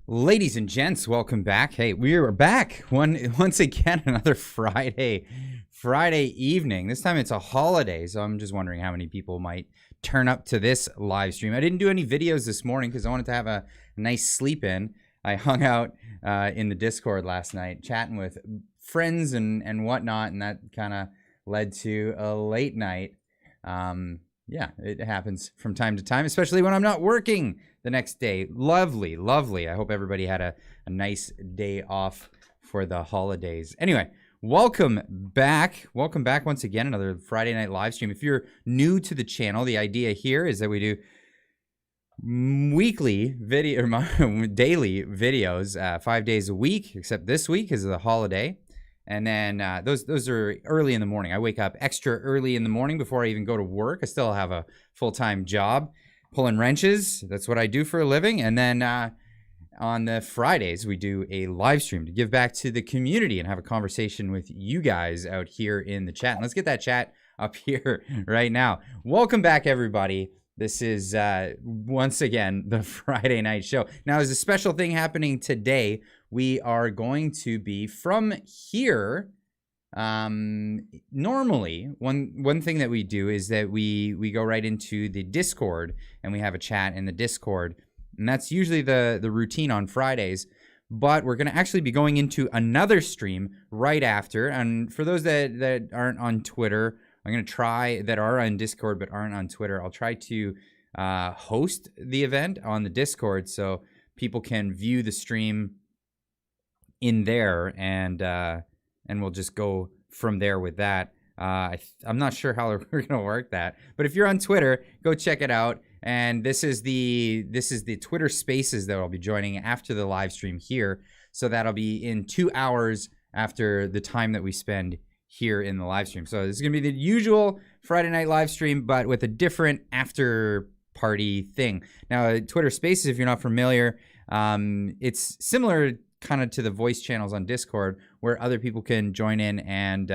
Ladies and gents, welcome back. Hey, we are back once again, another Friday evening. This time it's a holiday, so I'm just wondering how many people might turn up to this live stream. I didn't do any videos this morning because I wanted to have a nice sleep in. I hung out in the Discord last night, chatting with friends and whatnot, and that kind of led to a late night. Yeah, it happens from time to time, especially when I'm not working the next day. Lovely, lovely. I hope everybody had a nice day off for the holidays. Anyway, welcome back. Welcome back once again, another Friday night live stream. If you're new to the channel, the idea here is that we do weekly video or daily videos 5 days a week, except this week is the holiday. And then those are early in the morning. I wake up extra early in the morning before I even go to work. I still have a full-time job pulling wrenches. That's what I do for a living. And then on the Fridays, we do a live stream to give back to the community and have a conversation with you guys out here in the chat. And let's get that chat up here right now. Welcome back, everybody. This is, once again, the Friday night show. Now, there's a special thing happening today. We are going to be from here. Normally, one thing that we do is that we go right into the Discord and we have a chat in the Discord. And that's usually the routine on Fridays. But we're going to actually be going into another stream right after. And for those that aren't on Twitter, I'm going to try, that are on Discord but aren't on Twitter, I'll try to host the event on the Discord so people can view the stream in there, and we'll just go from there with that. I'm not sure how we're going to work that, but if you're on Twitter, go check it out. And this is the Twitter Spaces that I'll be joining after the live stream here, so that'll be in 2 hours after the time that we spend here in the live stream. So this is gonna be the usual Friday night live stream, but with a different after party thing. Now, Twitter Spaces, if you're not familiar, it's similar kind of to the voice channels on Discord, where other people can join in and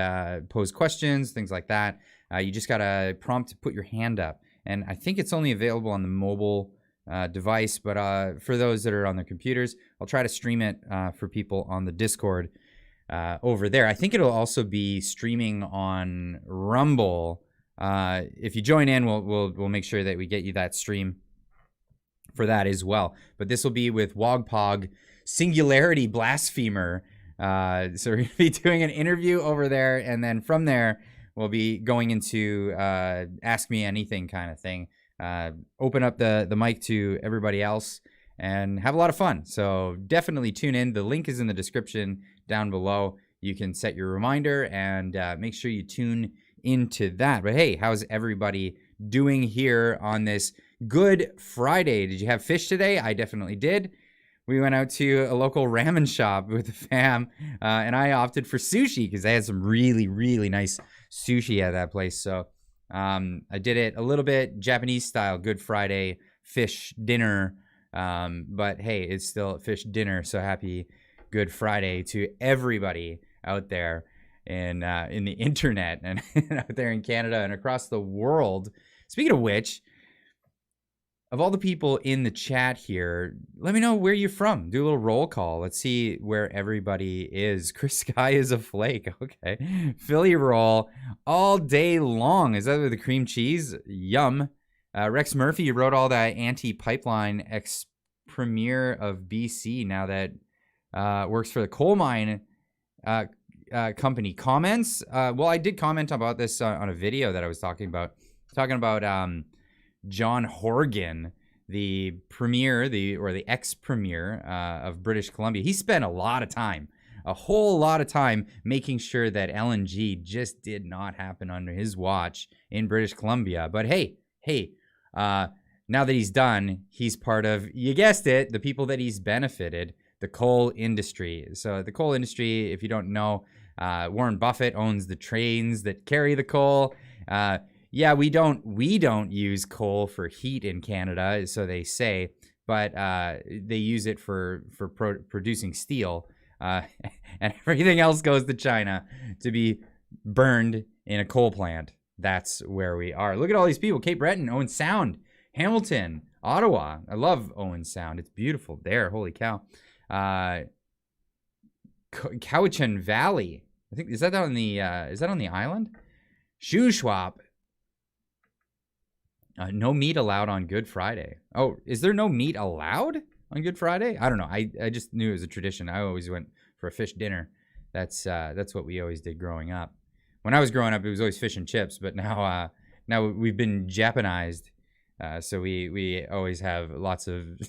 pose questions, things like that. You just gotta prompt to put your hand up, and I think it's only available on the mobile device, but for those that are on their computers, I'll try to stream it for people on the Discord over there. I think it'll also be streaming on Rumble. If you join in, we'll make sure that we get you that stream for that as well. But this will be with Wogpog, Singularity Blasphemer. So we're going to be doing an interview over there, and then from there, we'll be going into Ask Me Anything kind of thing. Open up the mic to everybody else and have a lot of fun. So definitely tune in. The link is in the description down below. You can set your reminder and make sure you tune into that. But hey, how's everybody doing here on this Good Friday? Did you have fish today? I definitely did. We went out to a local ramen shop with the fam, and I opted for sushi because they had some really, really nice sushi at that place. So I did it a little bit Japanese style, Good Friday fish dinner. But hey, it's still fish dinner. So happy Good Friday to everybody out there in the internet and out there in Canada and across the world. Speaking of which, of all the people in the chat here, let me know where you're from. Do a little roll call. Let's see where everybody is. Chris Sky is a flake. Okay. Philly roll all day long. Is that with the cream cheese? Yum. Rex Murphy, you wrote all that anti-pipeline ex-premier of BC now that works for the coal mine company. Comments? Well, I did comment about this on a video that I was talking about. John Horgan, the premier, the ex-premier of British Columbia. He spent a whole lot of time making sure that LNG just did not happen under his watch in British Columbia. But hey, now that he's done, he's part of, you guessed it, the people that he's benefited, the coal industry. So the coal industry, if you don't know, Warren Buffett owns the trains that carry the coal. Yeah, we don't use coal for heat in Canada, so they say, but they use it for producing steel, and everything else goes to China to be burned in a coal plant. That's where we are. Look at all these people: Cape Breton, Owen Sound, Hamilton, Ottawa. I love Owen Sound. It's beautiful there. Holy cow. Cowichan Valley. I think is that on the island? Shuswap. No meat allowed on Good Friday. Oh, is there no meat allowed on Good Friday? I don't know. I just knew it was a tradition. I always went for a fish dinner. That's what we always did growing up. When I was growing up, it was always fish and chips, but now we've been Japanized. So we always have lots of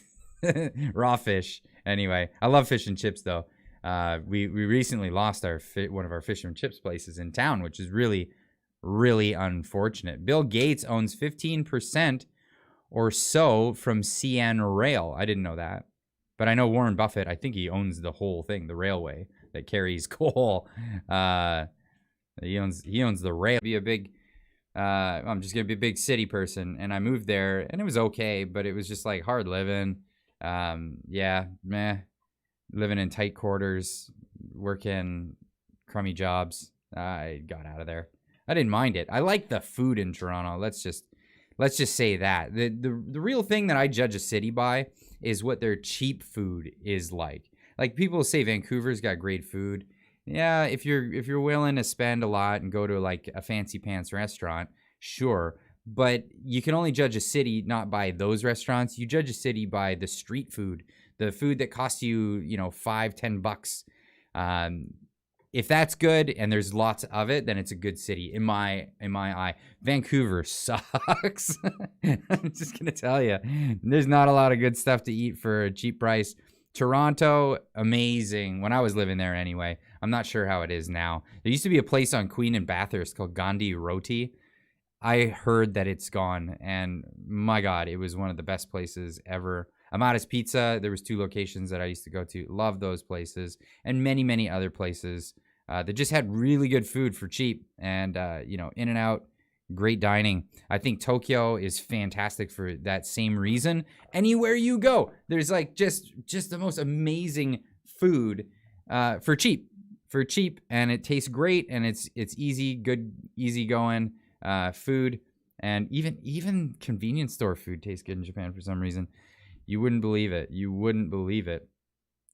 raw fish. Anyway, I love fish and chips though. We recently lost one of our fish and chips places in town, which is really, really unfortunate. Bill Gates owns 15% or so from CN Rail. I didn't know that, but I know Warren Buffett. I think he owns the whole thing, the railway that carries coal. He owns the rail. I'm just gonna be a big city person, and I moved there, and it was okay, but it was just like hard living. Living in tight quarters, working crummy jobs. I got out of there. I didn't mind it. I like the food in Toronto. Let's just say that the real thing that I judge a city by is what their cheap food is like. Like people say Vancouver's got great food. Yeah, if you're willing to spend a lot and go to like a fancy pants restaurant, sure. But you can only judge a city not by those restaurants. You judge a city by the street food, the food that costs you, $5-10. If that's good and there's lots of it, then it's a good city in my eye. Vancouver sucks. I'm just gonna tell you, there's not a lot of good stuff to eat for a cheap price. Toronto, amazing. When I was living there anyway. I'm not sure how it is now. There used to be a place on Queen and Bathurst called Gandhi Roti. I heard that it's gone, and my God, it was one of the best places ever. Amada's Pizza, there was 2 locations that I used to go to. Love those places, and many, many other places that just had really good food for cheap, and In-N-Out, great dining. I think Tokyo is fantastic for that same reason. Anywhere you go, there's like just the most amazing food for cheap, and it tastes great, and it's easy, good, easy going food, and even convenience store food tastes good in Japan for some reason. You wouldn't believe it.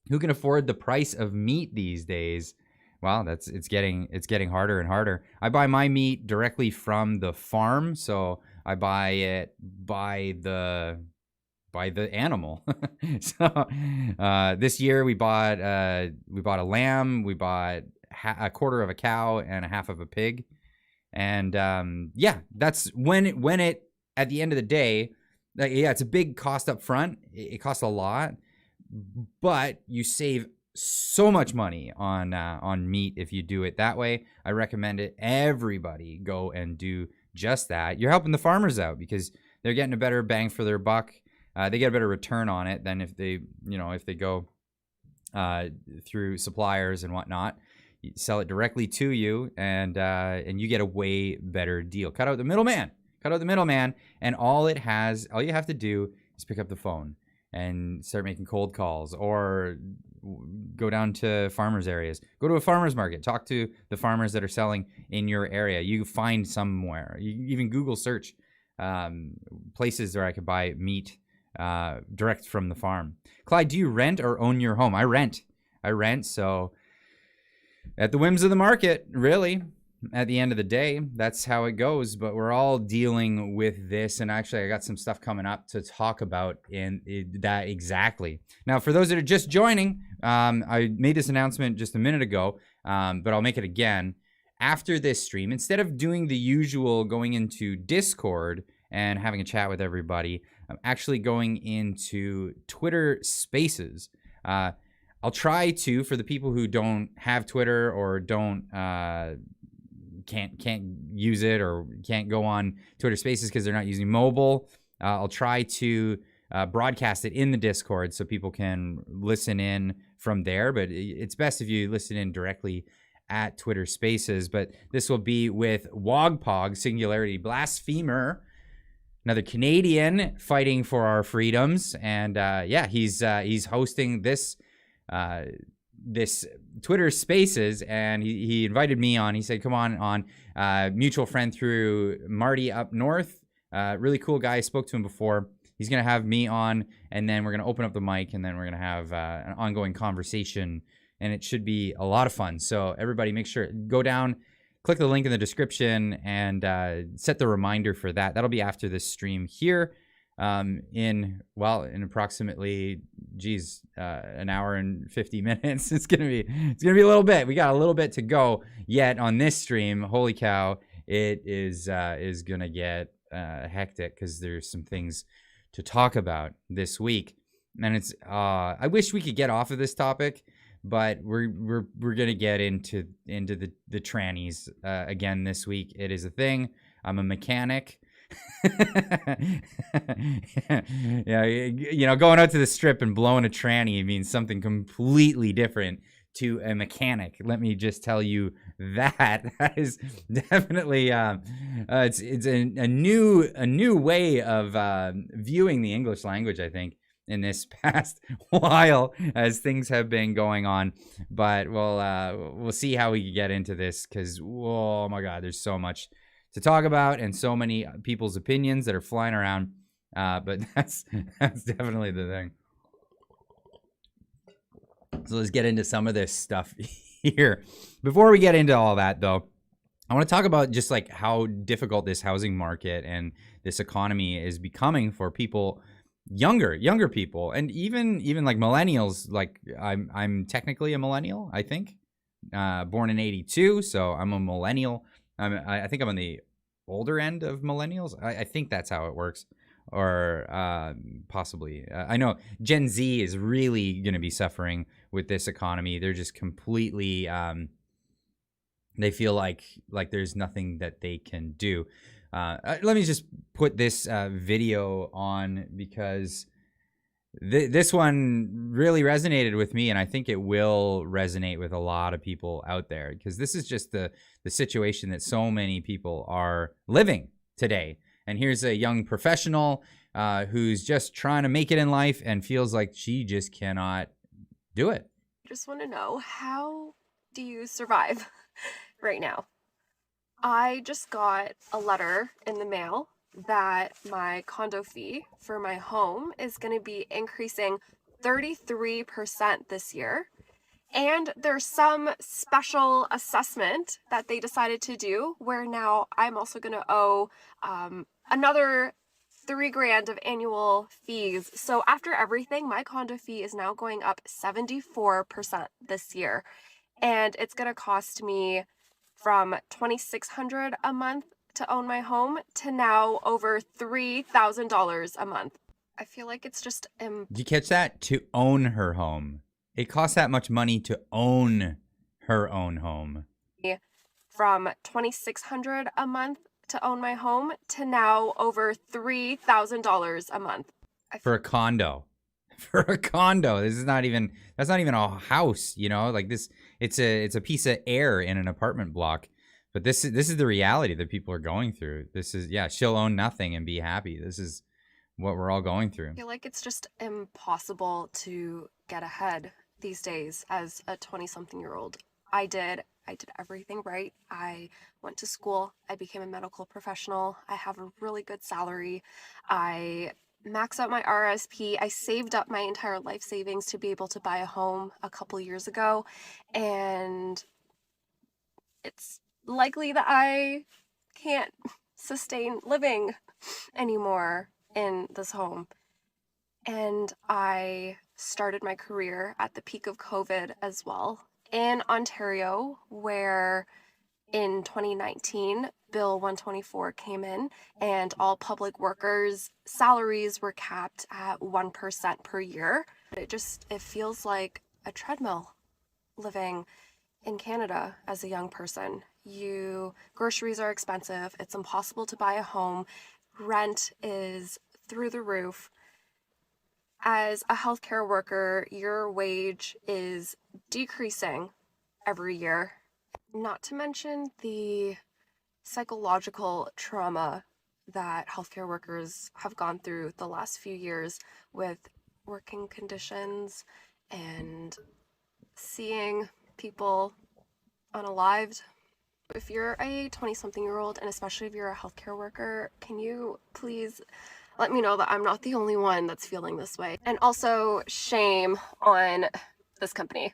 Who can afford the price of meat these days? Well, it's getting harder and harder. I buy my meat directly from the farm, so I buy it by the animal. So this year we bought a lamb, we bought a quarter of a cow and a half of a pig, and that's when it at the end of the day, it's a big cost up front. It costs a lot, but you save so much money on meat if you do it that way. I recommend it. Everybody go and do just that. You're helping the farmers out because they're getting a better bang for their buck. They get a better return on it than if they go through suppliers and whatnot. You sell it directly to you, and you get a way better deal. Cut out the middleman, and all you have to do is pick up the phone and start making cold calls, or go down to farmers areas. Go to a farmer's market. Talk to the farmers that are selling in your area. You find somewhere. You even Google search places where I could buy meat direct from the farm. Clyde, do you rent or own your home? I rent. So at the whims of the market, really. At the end of the day, that's how it goes. But we're all dealing with this, and actually, I got some stuff coming up to talk about in that exactly. Now, for those that are just joining, I made this announcement just a minute ago, but I'll make it again. After this stream, instead of doing the usual going into Discord and having a chat with everybody, I'm actually going into Twitter Spaces. I'll try to, for the people who don't have Twitter or can't use it or can't go on Twitter Spaces because they're not using mobile, I'll try to broadcast it in the Discord so people can listen in from there. But it's best if you listen in directly at Twitter Spaces. But this will be with Wogpog, Singularity Blasphemer, another Canadian fighting for our freedoms, and he's hosting this Twitter Spaces, and he invited me on. He said, come on, mutual friend through Marty up north. Really cool guy. I spoke to him before. He's going to have me on, and then we're going to open up the mic, and then we're going to have an ongoing conversation, and it should be a lot of fun. So everybody make sure, go down, click the link in the description, and set the reminder for that. That'll be after this stream here in approximately, an hour and 50 minutes. It's gonna be a little bit. We got a little bit to go yet on this stream. Holy cow, it is gonna get hectic because there's some things to talk about this week, and it's I wish we could get off of this topic, but we're gonna get into the trannies again this week. It is a thing. I'm a mechanic. Yeah, going out to the strip and blowing a tranny means something completely different to a mechanic. Let me just tell you that is definitely it's a new way of viewing the English language, I think, in this past while as things have been going on. But we'll see how we get into this, because oh my god, there's so much to talk about and so many people's opinions that are flying around. But that's definitely the thing. So let's get into some of this stuff here. Before we get into all that, though, I want to talk about just like how difficult this housing market and this economy is becoming for people, younger people, and even like millennials. Like I'm technically a millennial, I think, born in '82, so I'm a millennial. I think I'm on the older end of millennials. I think that's how it works, or possibly. I know Gen Z is really going to be suffering with this economy. They're just completely. They feel like there's nothing that they can do. Let me just put this video on, because this one really resonated with me, and I think it will resonate with a lot of people out there, because this is just the situation that so many people are living today. And here's a young professional who's just trying to make it in life and feels like she just cannot do it. Just want to know, how do you survive right now? I just got a letter in the mail that my condo fee for my home is going to be increasing 33% this year. And there's some special assessment that they decided to do where now I'm also going to owe another $3,000 of annual fees. So after everything, my condo fee is now going up 74% this year. And it's going to cost me from $2,600 a month to own my home to now over $3,000 a month. I feel like it's just Did you catch that? To own her home. It costs that much money to own her own home. From $2,600 a month to own my home to now over $3,000 a month. For a condo. For a condo. That's not even a house, you know? Like this, it's a piece of air in an apartment block. But this is the reality that people are going through. This is, she'll own nothing and be happy. This is what we're all going through. I feel like it's just impossible to get ahead these days as a 20-something-year-old. I did everything right. I went to school. I became a medical professional. I have a really good salary. I maxed out my RSP. I saved up my entire life savings to be able to buy a home a couple years ago. And it's likely that I can't sustain living anymore in this home. And I started my career at the peak of COVID as well in Ontario, where in 2019, Bill 124 came in and all public workers' salaries were capped at 1% per year. It feels like a treadmill living in Canada as a young person. Groceries are expensive. It's impossible to buy a home. Rent is through the roof. As a healthcare worker, your wage is decreasing every year. Not to mention the psychological trauma that healthcare workers have gone through the last few years with working conditions and seeing people unalived. If you're a 20-something-year-old, and especially if you're a healthcare worker, can you please let me know that I'm not the only one that's feeling this way. And also, shame on this company.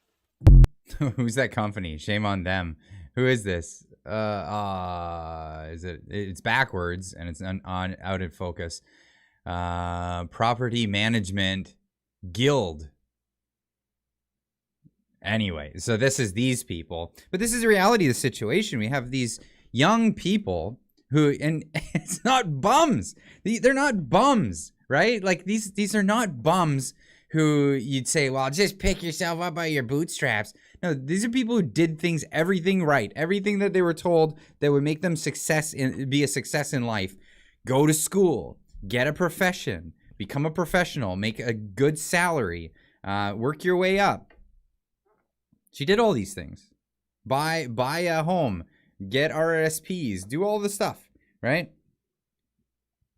Who's that company? Shame on them. Who is this? Is it? It's backwards and it's on out of focus. Property Management Guild. Anyway, so this is these people, but this is the reality of the situation. We have these young people who, and it's not bums. They're not bums, right? Like these are not bums who you'd say, well, just pick yourself up by your bootstraps. No, these are people who did everything right, everything that they were told that would make them be a success in life. Go to school, get a profession, become a professional, make a good salary, work your way up. She did all these things. Buy a home, get RSPs, do all the stuff, right?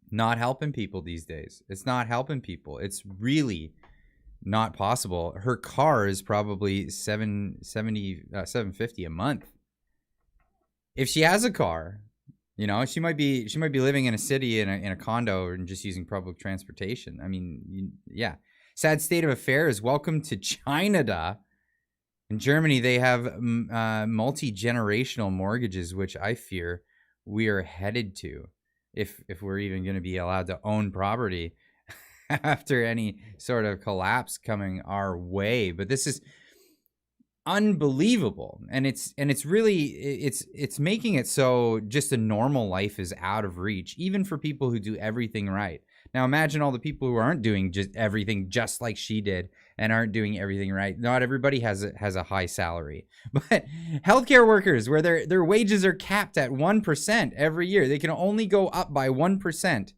Not helping people these days. It's not helping people. It's really not possible. Her car is probably $750 a month. If she has a car, you know, she might be living in a city in a condo and just using public transportation. I mean, yeah. Sad state of affairs. Welcome to China. In Germany, they have multi-generational mortgages, which I fear we are headed to if we're even going to be allowed to own property after any sort of collapse coming our way. But this is unbelievable, and it's making it so just a normal life is out of reach, even for people who do everything right. Now imagine all the people who aren't doing just everything just like she did and aren't doing everything right. Not everybody has a high salary, but healthcare workers, where their wages are capped at 1% every year, they can only go up by 1%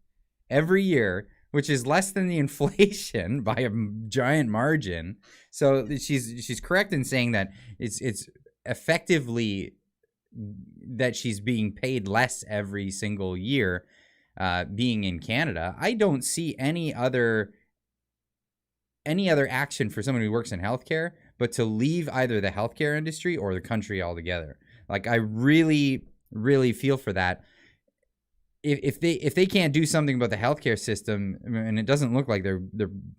every year, which is less than the inflation by a giant margin. So she's correct in saying that it's effectively that she's being paid less every single year. Being in Canada, I don't see any other action for someone who works in healthcare but to leave either the healthcare industry or the country altogether. Like, I really, really feel for that. If they can't do something about the healthcare system, and it doesn't look like they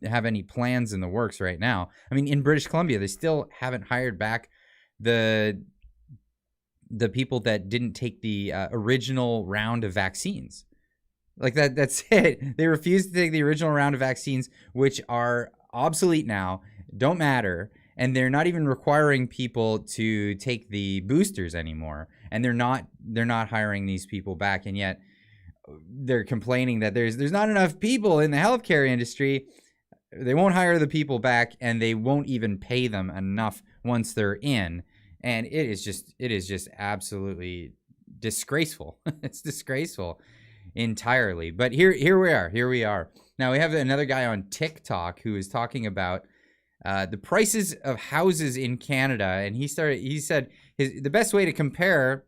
have any plans in the works right now. I mean, in British Columbia, they still haven't hired back the people that didn't take the original round of vaccines. Like that's it. They refused to take the original round of vaccines, which are obsolete now, don't matter, and they're not even requiring people to take the boosters anymore. And they're not hiring these people back, and yet they're complaining that there's not enough people in the healthcare industry. They won't hire the people back, and they won't even pay them enough once they're in. And it is just absolutely disgraceful. It's disgraceful entirely. But here we are. Now we have another guy on TikTok who is talking about the prices of houses in Canada, and he said the best way to compare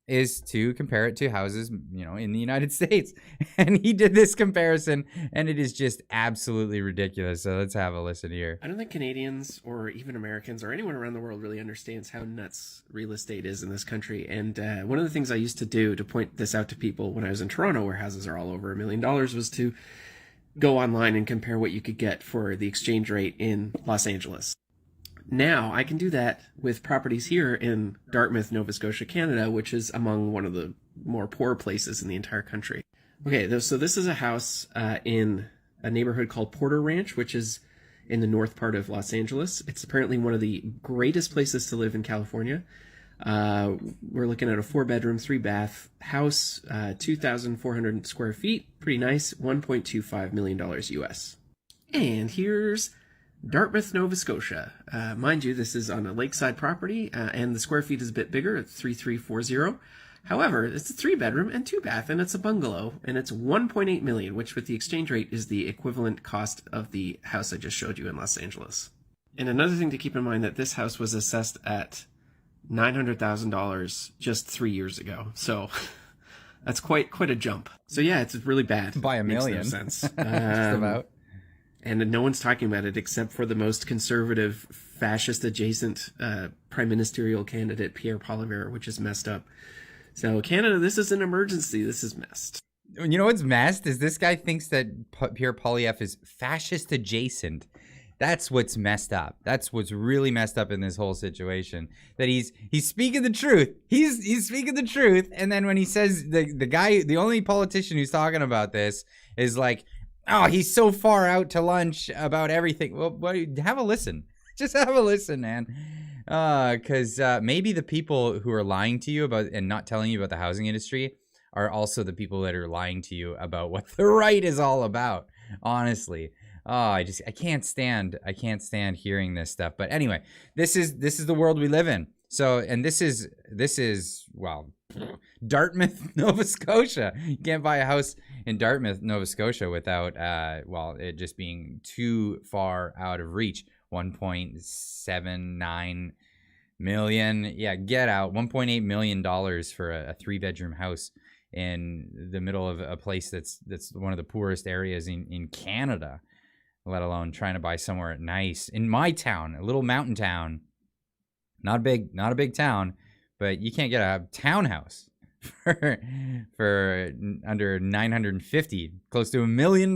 is to compare it to houses, you know, in the United States. And he did this comparison, and it is just absolutely ridiculous. So let's have a listen here. I don't think Canadians or even Americans or anyone around the world really understands how nuts real estate is in this country. And one of the things I used to do to point this out to people when I was in Toronto, where houses are all over $1 million, was to go online and compare what you could get for the exchange rate in Los Angeles. Now I can do that with properties here in Dartmouth, Nova Scotia, Canada, which is among one of the more poor places in the entire country. Okay, so this is a house in a neighborhood called Porter Ranch, which is in the north part of Los Angeles. It's apparently one of the greatest places to live in California. We're looking at a 4-bedroom, 3-bath house, 2,400 square feet. Pretty nice, $1.25 million US. And here's Dartmouth, Nova Scotia. Mind you, this is on a lakeside property, and the square feet is a bit bigger at 3,340. However, it's a 3-bedroom and 2-bath, and it's a bungalow, and it's $1.8 million, which with the exchange rate is the equivalent cost of the house I just showed you in Los Angeles. And another thing to keep in mind that this house was assessed at $900,000 just 3 years ago. So that's quite a jump. So yeah, it's really bad. By $1 million. Makes no sense. Just about. And no one's talking about it except for the most conservative, fascist-adjacent prime ministerial candidate, Pierre Poilievre, which is messed up. So Canada, this is an emergency. This is messed. You know what's messed is this guy thinks that Pierre Poilievre is fascist adjacent. That's what's messed up. That's what's really messed up in this whole situation. That he's speaking the truth. He's speaking the truth, and then when he says the only politician who's talking about this is like, oh, he's so far out to lunch about everything. Well, have a listen. Just have a listen, man. Because maybe the people who are lying to you about and not telling you about the housing industry are also the people that are lying to you about what the right is all about. Honestly, I can't stand hearing this stuff. But anyway, this is the world we live in. So, and this is well, Dartmouth, Nova Scotia. You can't buy a house in Dartmouth, Nova Scotia without it just being too far out of reach. 1.79 million. Yeah, get out. $1.8 million for a 3-bedroom house in the middle of a place that's one of the poorest areas in Canada, let alone trying to buy somewhere nice. In my town, a little mountain town, not a big town, but you can't get a townhouse for under $950, close to $1 million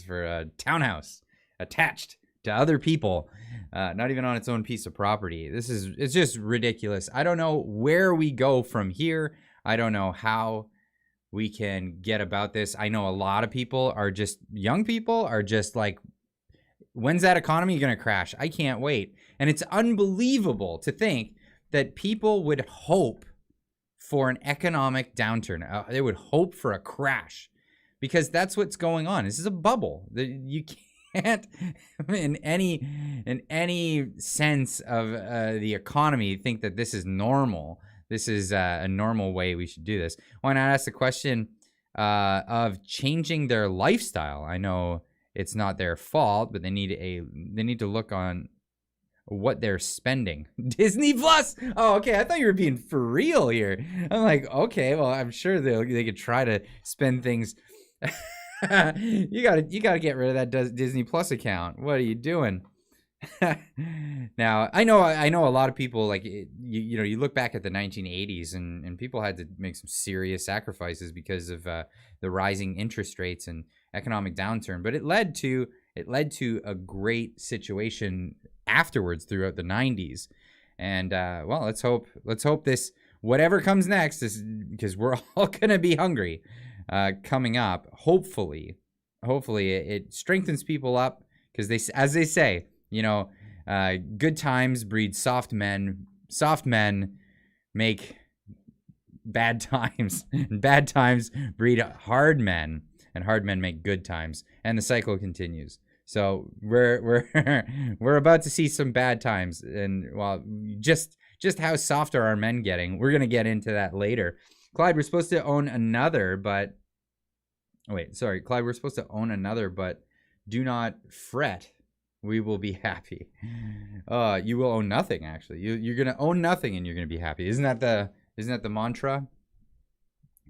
for a townhouse attached to other people, not even on its own piece of property. It's just ridiculous. I don't know where we go from here. I don't know how we can get about this. I know a lot of young people are just like, when's that economy going to crash? I can't wait. And it's unbelievable to think that people would hope for an economic downturn. They would hope for a crash because that's what's going on. This is a bubble. You can't, in any sense of the economy, think that this is normal. This is a normal way we should do this. Why not ask the question of changing their lifestyle? I know it's not their fault, but they need to look on what they're spending. Disney Plus. Oh, okay. I thought you were being for real here. I'm like, okay, well, I'm sure they could try to spend things. You gotta get rid of that Disney Plus account. What are you doing? Now, I know a lot of people, like, you look back at the 1980s and people had to make some serious sacrifices because of the rising interest rates and economic downturn, but it led to a great situation afterwards throughout the 90s. And well, let's hope this, whatever comes next, is because we're all gonna be hungry coming up. Hopefully it strengthens people up, because as they say, good times breed soft men make bad times, and bad times breed hard men, and hard men make good times, and the cycle continues. So we're about to see some bad times, and well, just how soft are our men getting? We're gonna get into that later. Clyde, we're supposed to own another, but Clyde, we're supposed to own another, but do not fret. We will be happy. You will own nothing. Actually, you're gonna own nothing, and you're gonna be happy. Isn't that the mantra?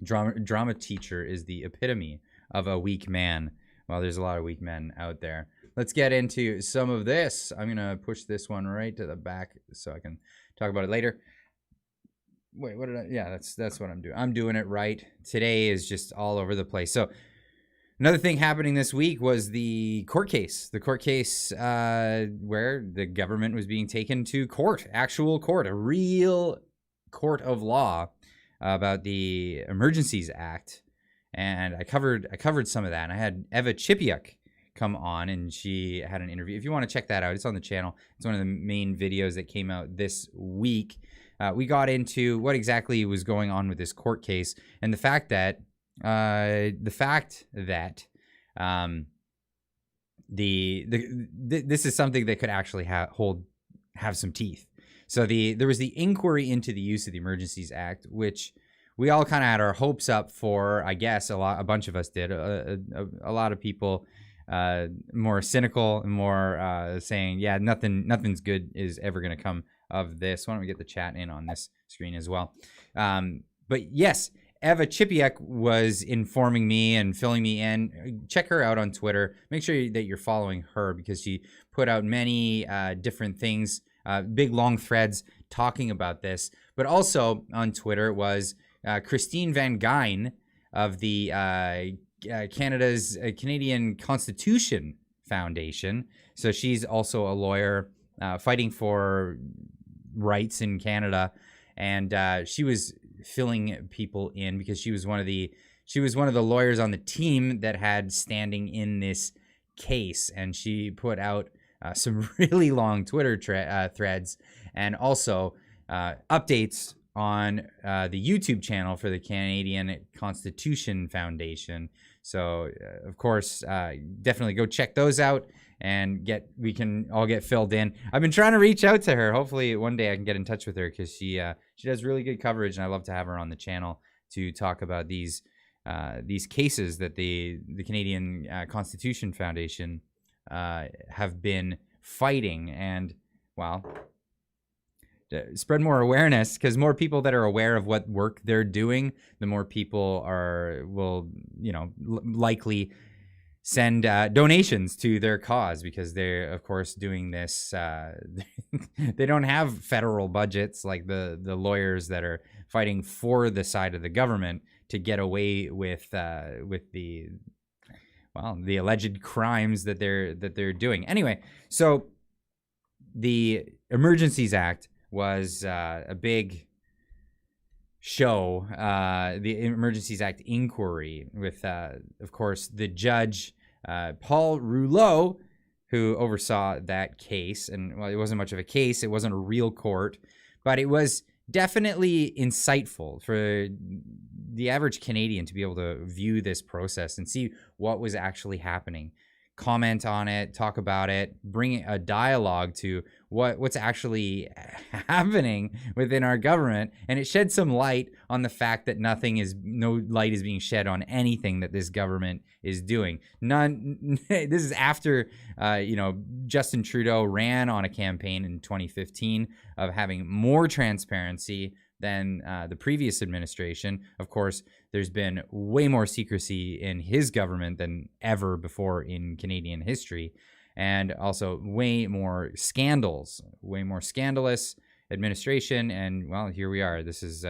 Drama teacher is the epitome of a weak man. Well, there's a lot of weak men out there. Let's get into some of this. I'm gonna push this one right to the back so I can talk about it later. Wait, what did I? Yeah, that's what I'm doing. I'm doing it right. Today is just all over the place. So another thing happening this week was the court case. The court case where the government was being taken to court, actual court, a real court of law about the Emergencies Act. And I covered some of that. And I had Eva Chipiuk come on, and she had an interview. If you want to check that out, it's on the channel. It's one of the main videos that came out this week. We got into what exactly was going on with this court case, and the fact that this is something that could actually have some teeth. So there was the inquiry into the use of the Emergencies Act, which we all kind of had our hopes up for. I guess a bunch of us did. A lot of people more cynical and more saying, yeah, nothing's good is ever going to come of this. Why don't we get the chat in on this screen as well? But yes, Eva Chipiuk was informing me and filling me in. Check her out on Twitter. Make sure that you're following her, because she put out many different things, big long threads talking about this. But also on Twitter was Christine Van Geyn of the Canada's Canadian Constitution Foundation. So she's also a lawyer fighting for rights in Canada, and she was filling people in because she was one of the lawyers on the team that had standing in this case, and she put out some really long Twitter threads and also updates on the YouTube channel for the Canadian Constitution Foundation. So, of course, definitely go check those out and we can all get filled in. I've been trying to reach out to her. Hopefully one day I can get in touch with her because she does really good coverage, and I love to have her on the channel to talk about these cases that the Canadian Constitution Foundation have been fighting, and spread more awareness, because more people that are aware of what work they're doing, the more people will likely send donations to their cause, because they're, of course, doing this. They don't have federal budgets like the lawyers that are fighting for the side of the government to get away with the alleged crimes that they're doing. Anyway, so the Emergencies Act was a big show, the Emergencies Act inquiry with, of course, the judge, Paul Rouleau, who oversaw that case. And, it wasn't much of a case. It wasn't a real court, but it was definitely insightful for the average Canadian to be able to view this process and see what was actually happening, comment on it, talk about it, bring a dialogue to what's actually happening within our government. And it shed some light on the fact that no light is being shed on anything that this government is doing. This is after, Justin Trudeau ran on a campaign in 2015 of having more transparency than the previous administration. Of course, there's been way more secrecy in his government than ever before in Canadian history, and also way more scandals, way more scandalous administration. And here we are. This is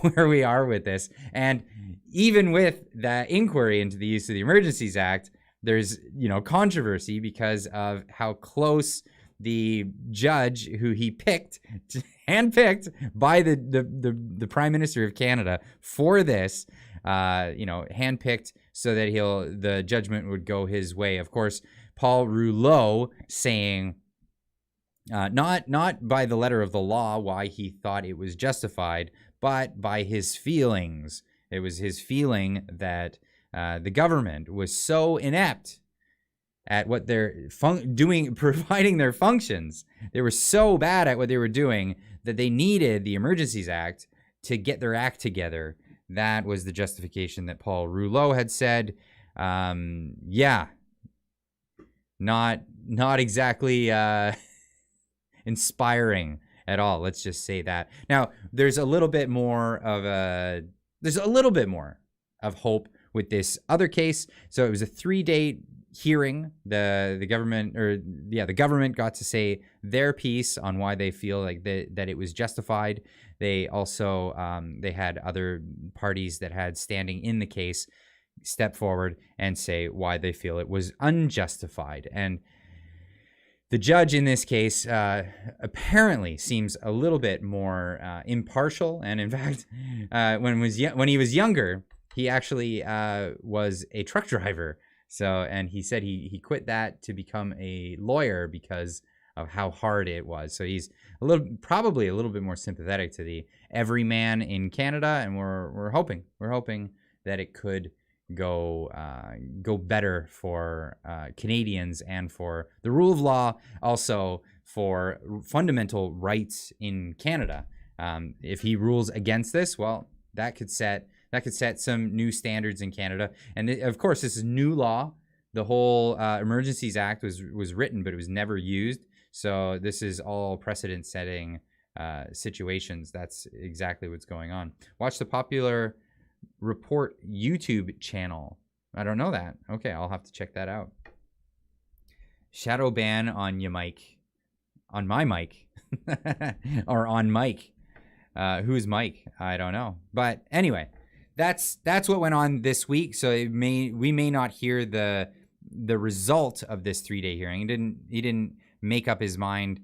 where we are with this. And even with the inquiry into the use of the Emergencies Act, there's controversy because of how close the judge who he handpicked by the Prime Minister of Canada for this, handpicked so that the judgment would go his way. Of course, Paul Rouleau saying, not by the letter of the law why he thought it was justified, but by his feelings. It was his feeling that the government was so inept at what they're doing, providing their functions. They were so bad at what they were doing that they needed the Emergencies Act to get their act together. That was the justification that Paul Rouleau had said. Not exactly inspiring at all. Let's just say that. Now, there's a little bit more of hope with this other case. So it was a 3-day hearing. The government got to say their piece on why they feel like that it was justified. They also they had other parties that had standing in the case step forward and say why they feel it was unjustified. And the judge in this case apparently seems a little bit more impartial. And in fact, when he was younger, he actually was a truck driver. So, and he said he quit that to become a lawyer because of how hard it was. So he's probably a little bit more sympathetic to the everyman in Canada, and we're hoping that it could go better for Canadians and for the rule of law, also for fundamental rights in Canada. If he rules against this, that could set some new standards in Canada. And of course, this is new law. The whole Emergencies Act was written, but it was never used. So this is all precedent-setting situations. That's exactly what's going on. Watch the Popular Report YouTube channel. I don't know that. Okay, I'll have to check that out. Shadow ban on your mic. On my mic. Or on Mike. Who's Mike? I don't know. But anyway, that's what went on this week. So we may not hear the result of this 3-day hearing. He didn't make up his mind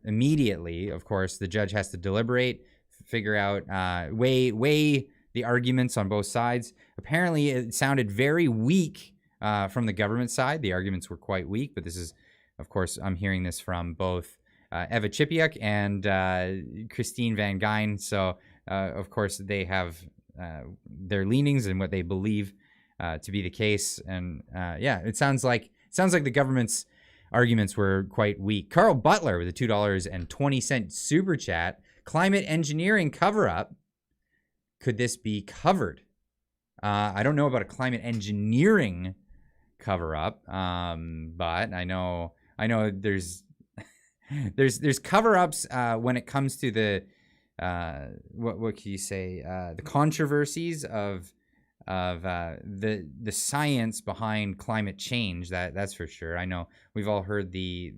immediately. Of course, the judge has to deliberate, figure out, weigh the arguments on both sides. Apparently, it sounded very weak from the government side. The arguments were quite weak, but this is, of course, I'm hearing this from both Eva Chipiuk and Christine Van Gyn. So, of course, they have their leanings and what they believe to be the case. And it sounds like the government's arguments were quite weak. Carl Butler with a $2.20 super chat. Climate engineering cover-up. Could this be covered? I don't know about a climate engineering cover-up, but I know there's cover-ups when it comes to the what can you say, the controversies of the science behind climate change. That's for sure. I know we've all heard the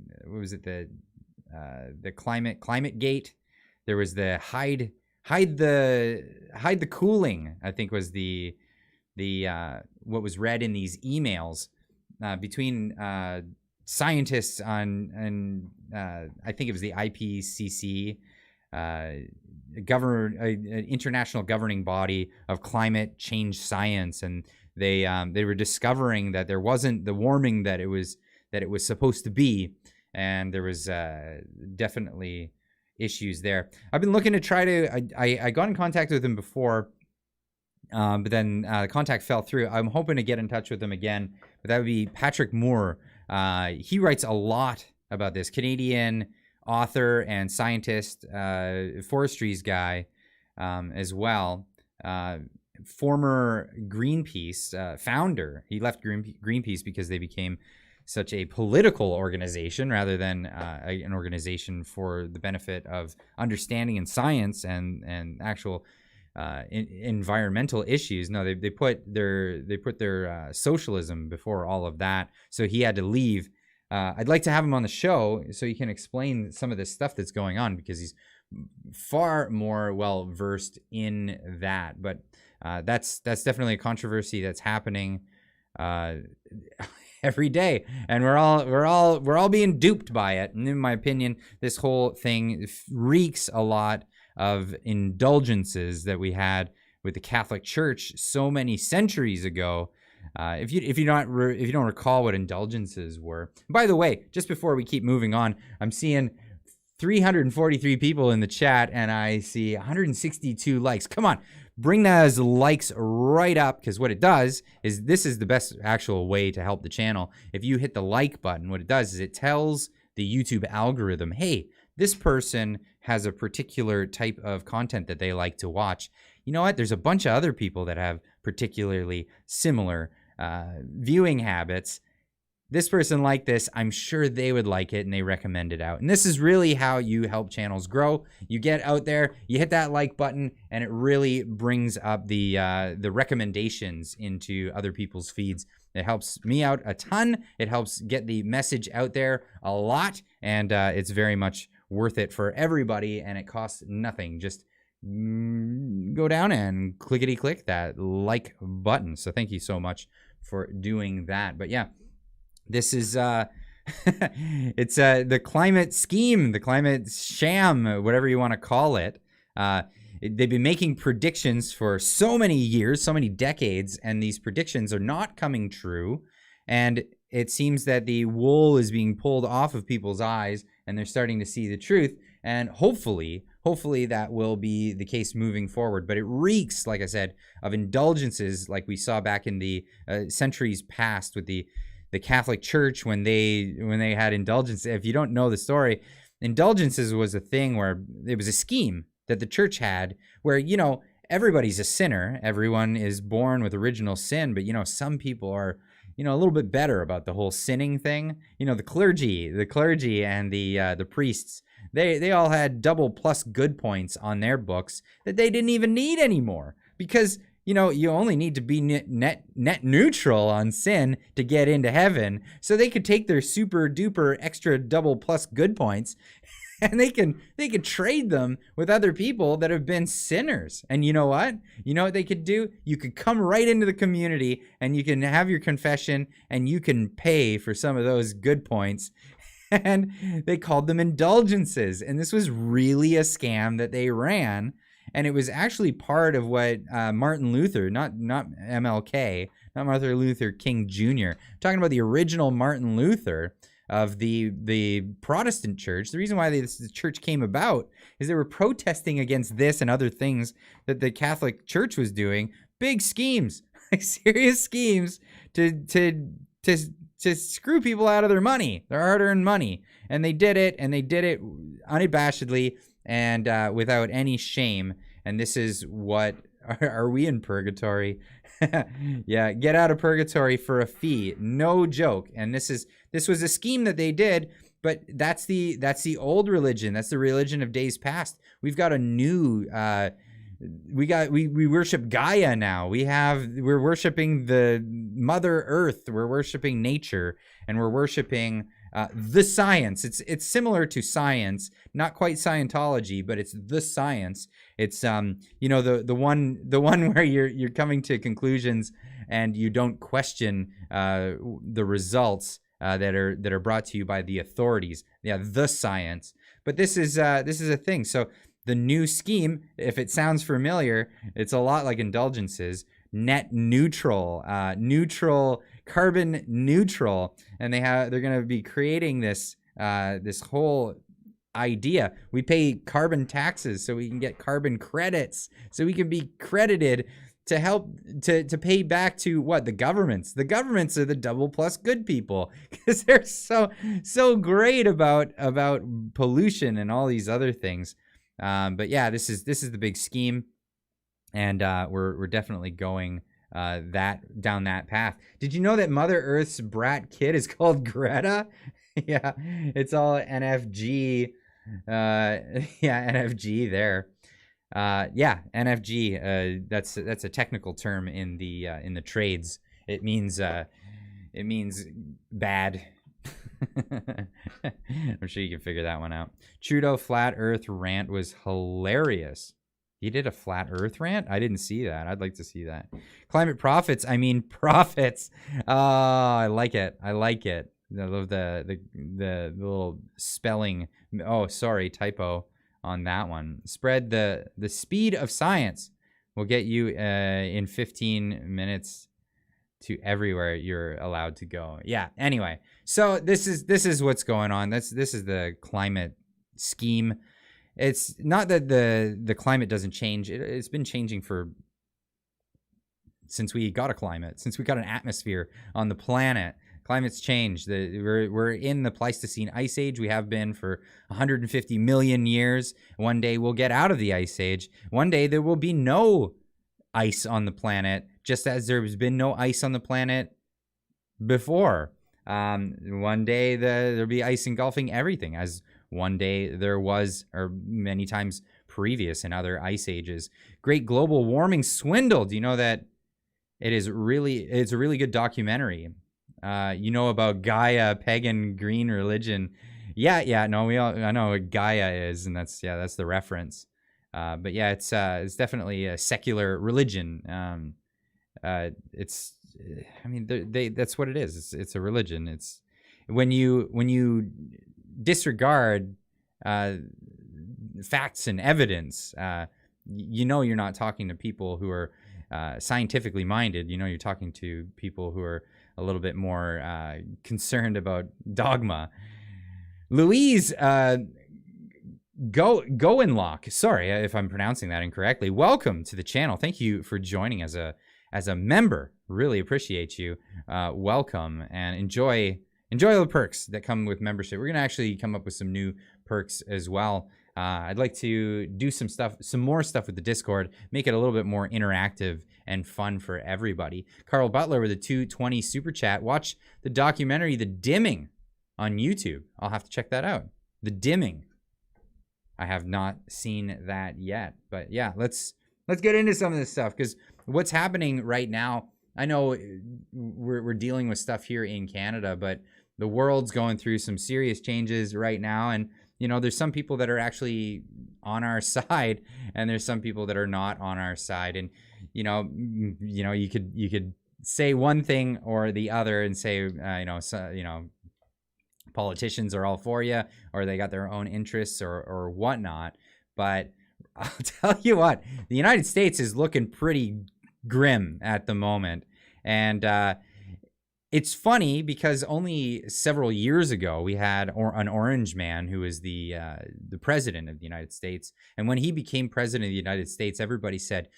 climate gate. There was the hide the cooling, I think, was the what was read in these emails between scientists and I think it was the IPCC, an international governing body of climate change science, and they were discovering that there wasn't the warming that it was supposed to be, and there was definitely issues there. I've been looking to try to. I got in contact with him before, but then the contact fell through. I'm hoping to get in touch with him again, but that would be Patrick Moore. He writes a lot about this. Canadian author and scientist, forestries guy as well. Former Greenpeace founder. He left Greenpeace because they became such a political organization rather than an organization for the benefit of understanding in science and actual environmental issues. No, they put their socialism before all of that. So he had to leave. I'd like to have him on the show so he can explain some of this stuff that's going on, because he's far more well versed in that. But that's definitely a controversy that's happening every day, and we're all being duped by it. And in my opinion, this whole thing reeks a lot of indulgences that we had with the Catholic Church so many centuries ago. If you don't recall what indulgences were. By the way, just before we keep moving on, I'm seeing 343 people in the chat, and I see 162 likes. Come on, bring those likes right up, because what it does is, this is the best actual way to help the channel. If you hit the like button, what it does is it tells the YouTube algorithm, hey, this person has a particular type of content that they like to watch. You know what? There's a bunch of other people that have particularly similar viewing habits. This person liked this. I'm sure they would like it, and they recommend it out. And this is really how you help channels grow. You get out there, you hit that like button, and it really brings up the recommendations into other people's feeds. It helps me out a ton. It helps get the message out there a lot, and it's very much worth it for everybody, and it costs nothing. Just go down and clickety-click that like button. So thank you so much for doing that. But yeah, this is it's the climate scheme, the climate sham, whatever you want to call it. They've been making predictions for so many years, so many decades, and these predictions are not coming true. And it seems that the wool is being pulled off of people's eyes, and they're starting to see the truth. And hopefully that will be the case moving forward. But it reeks, like I said, of indulgences, like we saw back in the centuries past with the Catholic Church when they had indulgences. If you don't know the story, indulgences was a thing where it was a scheme that the church had where, you know, everybody's a sinner. Everyone is born with original sin, but, you know, some people are, you know, a little bit better about the whole sinning thing. You know, the clergy and the priests, they all had double plus good points on their books that they didn't even need anymore, because, you know, you only need to be net neutral on sin to get into heaven. So they could take their super duper extra double plus good points And they can trade them with other people that have been sinners. And you know what? You know what they could do? You could come right into the community and you can have your confession and you can pay for some of those good points. And they called them indulgences. And this was really a scam that they ran. And it was actually part of what Martin Luther, not MLK, not Martin Luther King Jr., talking about the original Martin Luther of the Protestant church. The reason why the church came about is they were protesting against this and other things that the Catholic Church was doing. Big schemes, like serious schemes to screw people out of their money, their hard-earned money. And they did it unabashedly and without any shame. And this is what, are we in purgatory? Yeah, get out of purgatory for a fee. No joke. And this was a scheme that they did, but that's the old religion. That's the religion of days past. We've got a new we worship Gaia now. We're worshiping the Mother Earth. We're worshiping nature, and we're worshiping the science. It's similar to science, not quite Scientology, but it's the science. It's the one where you're coming to conclusions and you don't question the results that are brought to you by the authorities. Yeah, the science. But this is a thing. So the new scheme, if it sounds familiar, it's a lot like indulgences. Net neutral, carbon neutral, and they're going to be creating this whole idea. We pay carbon taxes so we can get carbon credits, so we can be credited to help to pay back to what? The governments. The governments are the double plus good people because they're so great about pollution and all these other things. But yeah, this is the big scheme. And we're definitely going down that path. Did you know that Mother Earth's brat kid is called Greta? Yeah, it's all NFG. NFG there. NFG. That's a technical term in the trades. It means bad. I'm sure you can figure that one out. Trudeau flat Earth rant was hilarious. He did a flat Earth rant? I didn't see that. I'd like to see that. Climate profits. Oh, I like it. I love the little spelling. Oh, sorry, typo on that one. Spread the speed of science will get you in 15 minutes to everywhere you're allowed to go. Yeah. Anyway, so this is what's going on. This is the climate scheme. It's not that the climate doesn't change. It's been changing since we got a climate, since we got an atmosphere on the planet. Climate's changed. We're in the Pleistocene Ice Age. We have been for 150 million years. One day we'll get out of the Ice Age. One day there will be no ice on the planet, just as there's been no ice on the planet before. One day there'll be ice engulfing everything, as one day there was, or many times previous in other ice ages. Great global warming swindle. Do you know that it's a really good documentary? About Gaia, pagan green religion. Yeah, no, I know what Gaia is, and that's the reference. But yeah, it's definitely a secular religion. That's what it is. It's a religion. It's when you disregard facts and evidence, you're not talking to people who are scientifically minded. You're talking to people who are a little bit more concerned about dogma. Louise Goenlock, sorry if I'm pronouncing that incorrectly. Welcome to the channel. Thank you for joining as a member. Really appreciate you. Welcome and enjoy the perks that come with membership. We're gonna actually come up with some new perks as well. I'd like to do some more stuff with the Discord, make it a little bit more interactive and fun for everybody. Carl Butler with a 220 super chat. Watch the documentary The Dimming on YouTube. I'll have to check that out. The Dimming. I have not seen that yet, but yeah, let's get into some of this stuff, because what's happening right now, I know we're dealing with stuff here in Canada, but the world's going through some serious changes right now, and there's some people that are actually on our side, and there's some people that are not on our side. And you could say one thing or the other and say politicians are all for you, or they got their own interests or whatnot. But I'll tell you what, the United States is looking pretty grim at the moment. And it's funny because only several years ago we had an orange man who was the president of the United States. And when he became president of the United States, everybody said,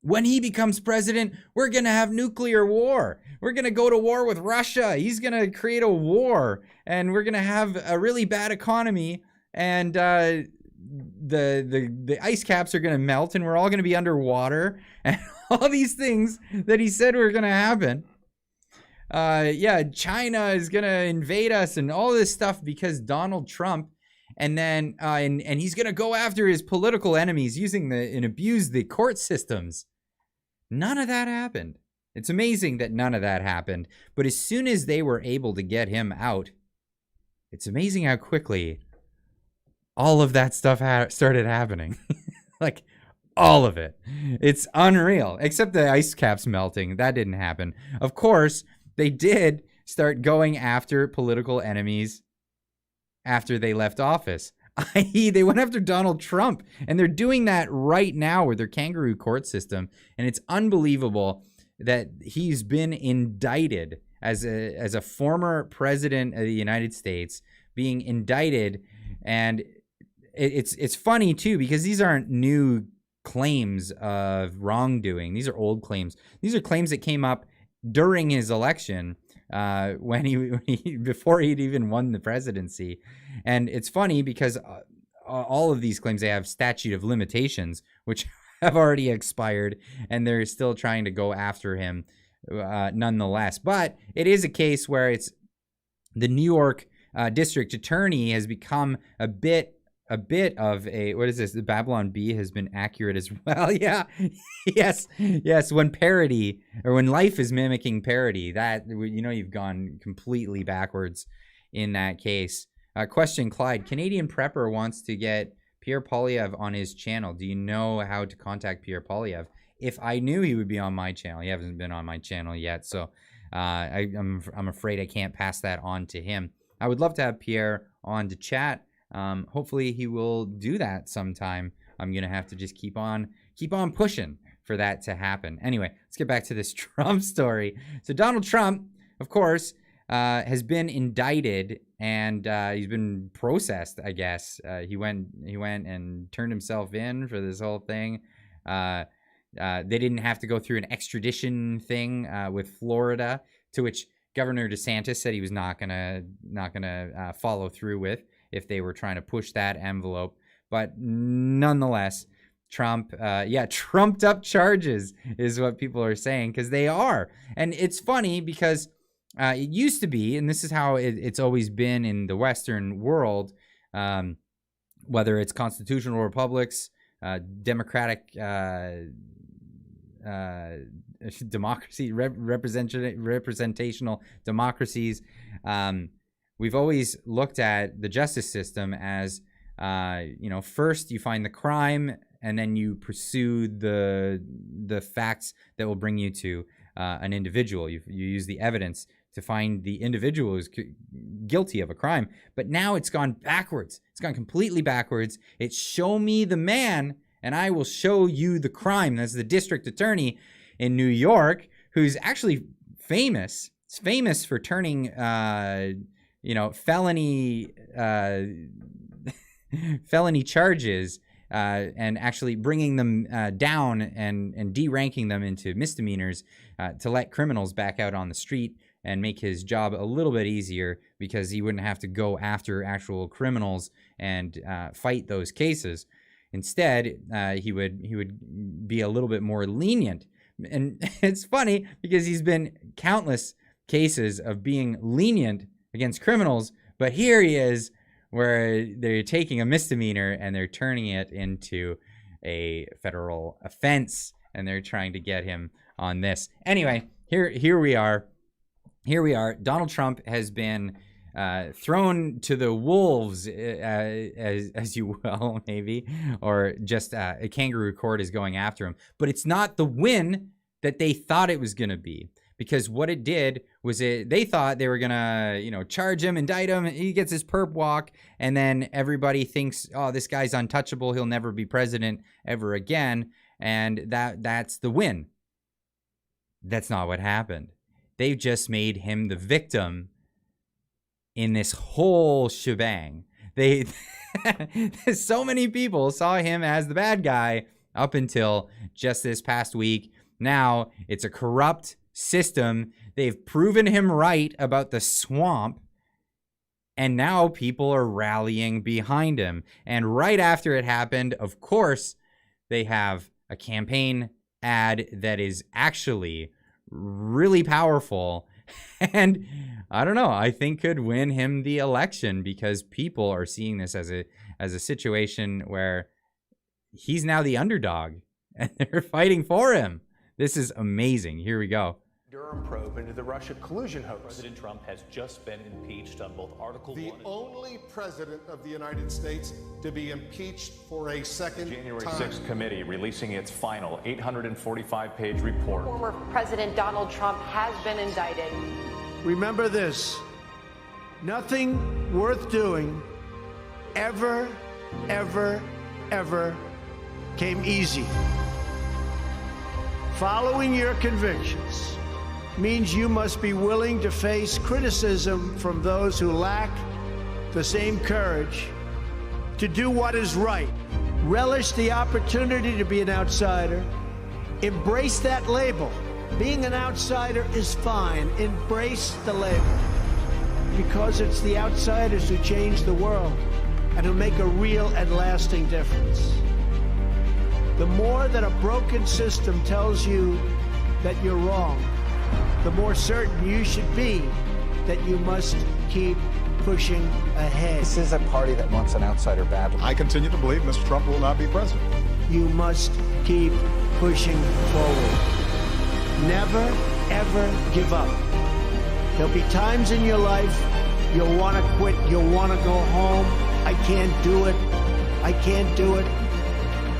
when he becomes president, we're going to have nuclear war. We're going to go to war with Russia. He's going to create a war, and we're going to have a really bad economy, and the ice caps are going to melt, and we're all going to be underwater, and all these things that he said were going to happen. China is going to invade us and all this stuff because Donald Trump. And then and he's going to go after his political enemies and abuse the court systems. None of that happened. It's amazing that none of that happened. But as soon as they were able to get him out, it's amazing how quickly all of that stuff started happening. Like, all of it. It's unreal. Except the ice caps melting. That didn't happen. Of course, they did start going after political enemies after they left office. I.e., they went after Donald Trump, and they're doing that right now with their kangaroo court system. And it's unbelievable that he's been indicted as a former president of the United States, being indicted. And it's funny too, because these aren't new claims of wrongdoing. These are old claims. These are claims that came up during his election, when he before he'd even won the presidency. And it's funny because all of these claims, they have statute of limitations, which have already expired, and they're still trying to go after him nonetheless. But it is a case where it's the New York district attorney has become a bit of a, what is this? The Babylon Bee has been accurate as well. Yeah. Yes. When parody, or when life is mimicking parody, that, you've gone completely backwards in that case. Question, Clyde. Canadian Prepper wants to get Pierre Poilievre on his channel. Do you know how to contact Pierre Poilievre? If I knew he would be on my channel, he hasn't been on my channel yet, so I'm afraid I can't pass that on to him. I would love to have Pierre on to chat. Hopefully he will do that sometime. I'm gonna have to just keep on pushing for that to happen. Anyway, let's get back to this Trump story. So Donald Trump, of course, has been indicted, and he's been processed, I guess. He went and turned himself in for this whole thing. They didn't have to go through an extradition thing with Florida, to which Governor DeSantis said he was not gonna follow through with if they were trying to push that envelope. But nonetheless, Trump, trumped up charges is what people are saying, because they are. And it's funny because it used to be, and this is how it's always been in the Western world, whether it's constitutional republics, democratic democracy, representational democracies, we've always looked at the justice system as, first you find the crime, and then you pursue the facts that will bring you to an individual. You use the evidence to find the individual who's guilty of a crime. But now it's gone backwards. It's gone completely backwards. It's show me the man, and I will show you the crime. That's the district attorney in New York, who's actually famous. It's famous for turning, felony charges and actually bringing them down and de-ranking them into misdemeanors to let criminals back out on the street and make his job a little bit easier, because he wouldn't have to go after actual criminals and fight those cases. Instead, he would be a little bit more lenient. And it's funny because he's been countless cases of being lenient against criminals, but here he is where they're taking a misdemeanor and they're turning it into a federal offense, and they're trying to get him on this. Anyway, here we are. Donald Trump has been thrown to the wolves, as you will, maybe, or just a kangaroo court is going after him. But it's not the win that they thought it was going to be, because what it did was they thought they were going to, charge him, indict him. He gets his perp walk, and then everybody thinks, oh, this guy's untouchable. He'll never be president ever again. And that's the win. That's not what happened. They've just made him the victim in this whole shebang. So many people saw him as the bad guy up until just this past week. Now it's a corrupt system. They've proven him right about the swamp, and now people are rallying behind him. And right after it happened, of course, they have a campaign ad that is actually really powerful, and I don't know, I think could win him the election, because people are seeing this as a situation where he's now the underdog and they're fighting for him. This is amazing. Here we go. Durham probe into the Russia collusion hoax. President Trump has just been impeached on both Article 1 The only president of the United States to be impeached for a second January time. 6th committee releasing its final 845-page report. Former President Donald Trump has been indicted. Remember this: nothing worth doing ever came easy. Following your convictions means you must be willing to face criticism from those who lack the same courage to do what is right. Relish the opportunity to be an outsider. Embrace that label. Being an outsider is fine. Embrace the label, because it's the outsiders who change the world and who make a real and lasting difference. The more that a broken system tells you that you're wrong, the more certain you should be that you must keep pushing ahead. This is a party that wants an outsider badly. I continue to believe Mr. Trump will not be president. You must keep pushing forward. Never, ever give up. There'll be times in your life you'll want to quit, you'll want to go home. I can't do it. I can't do it.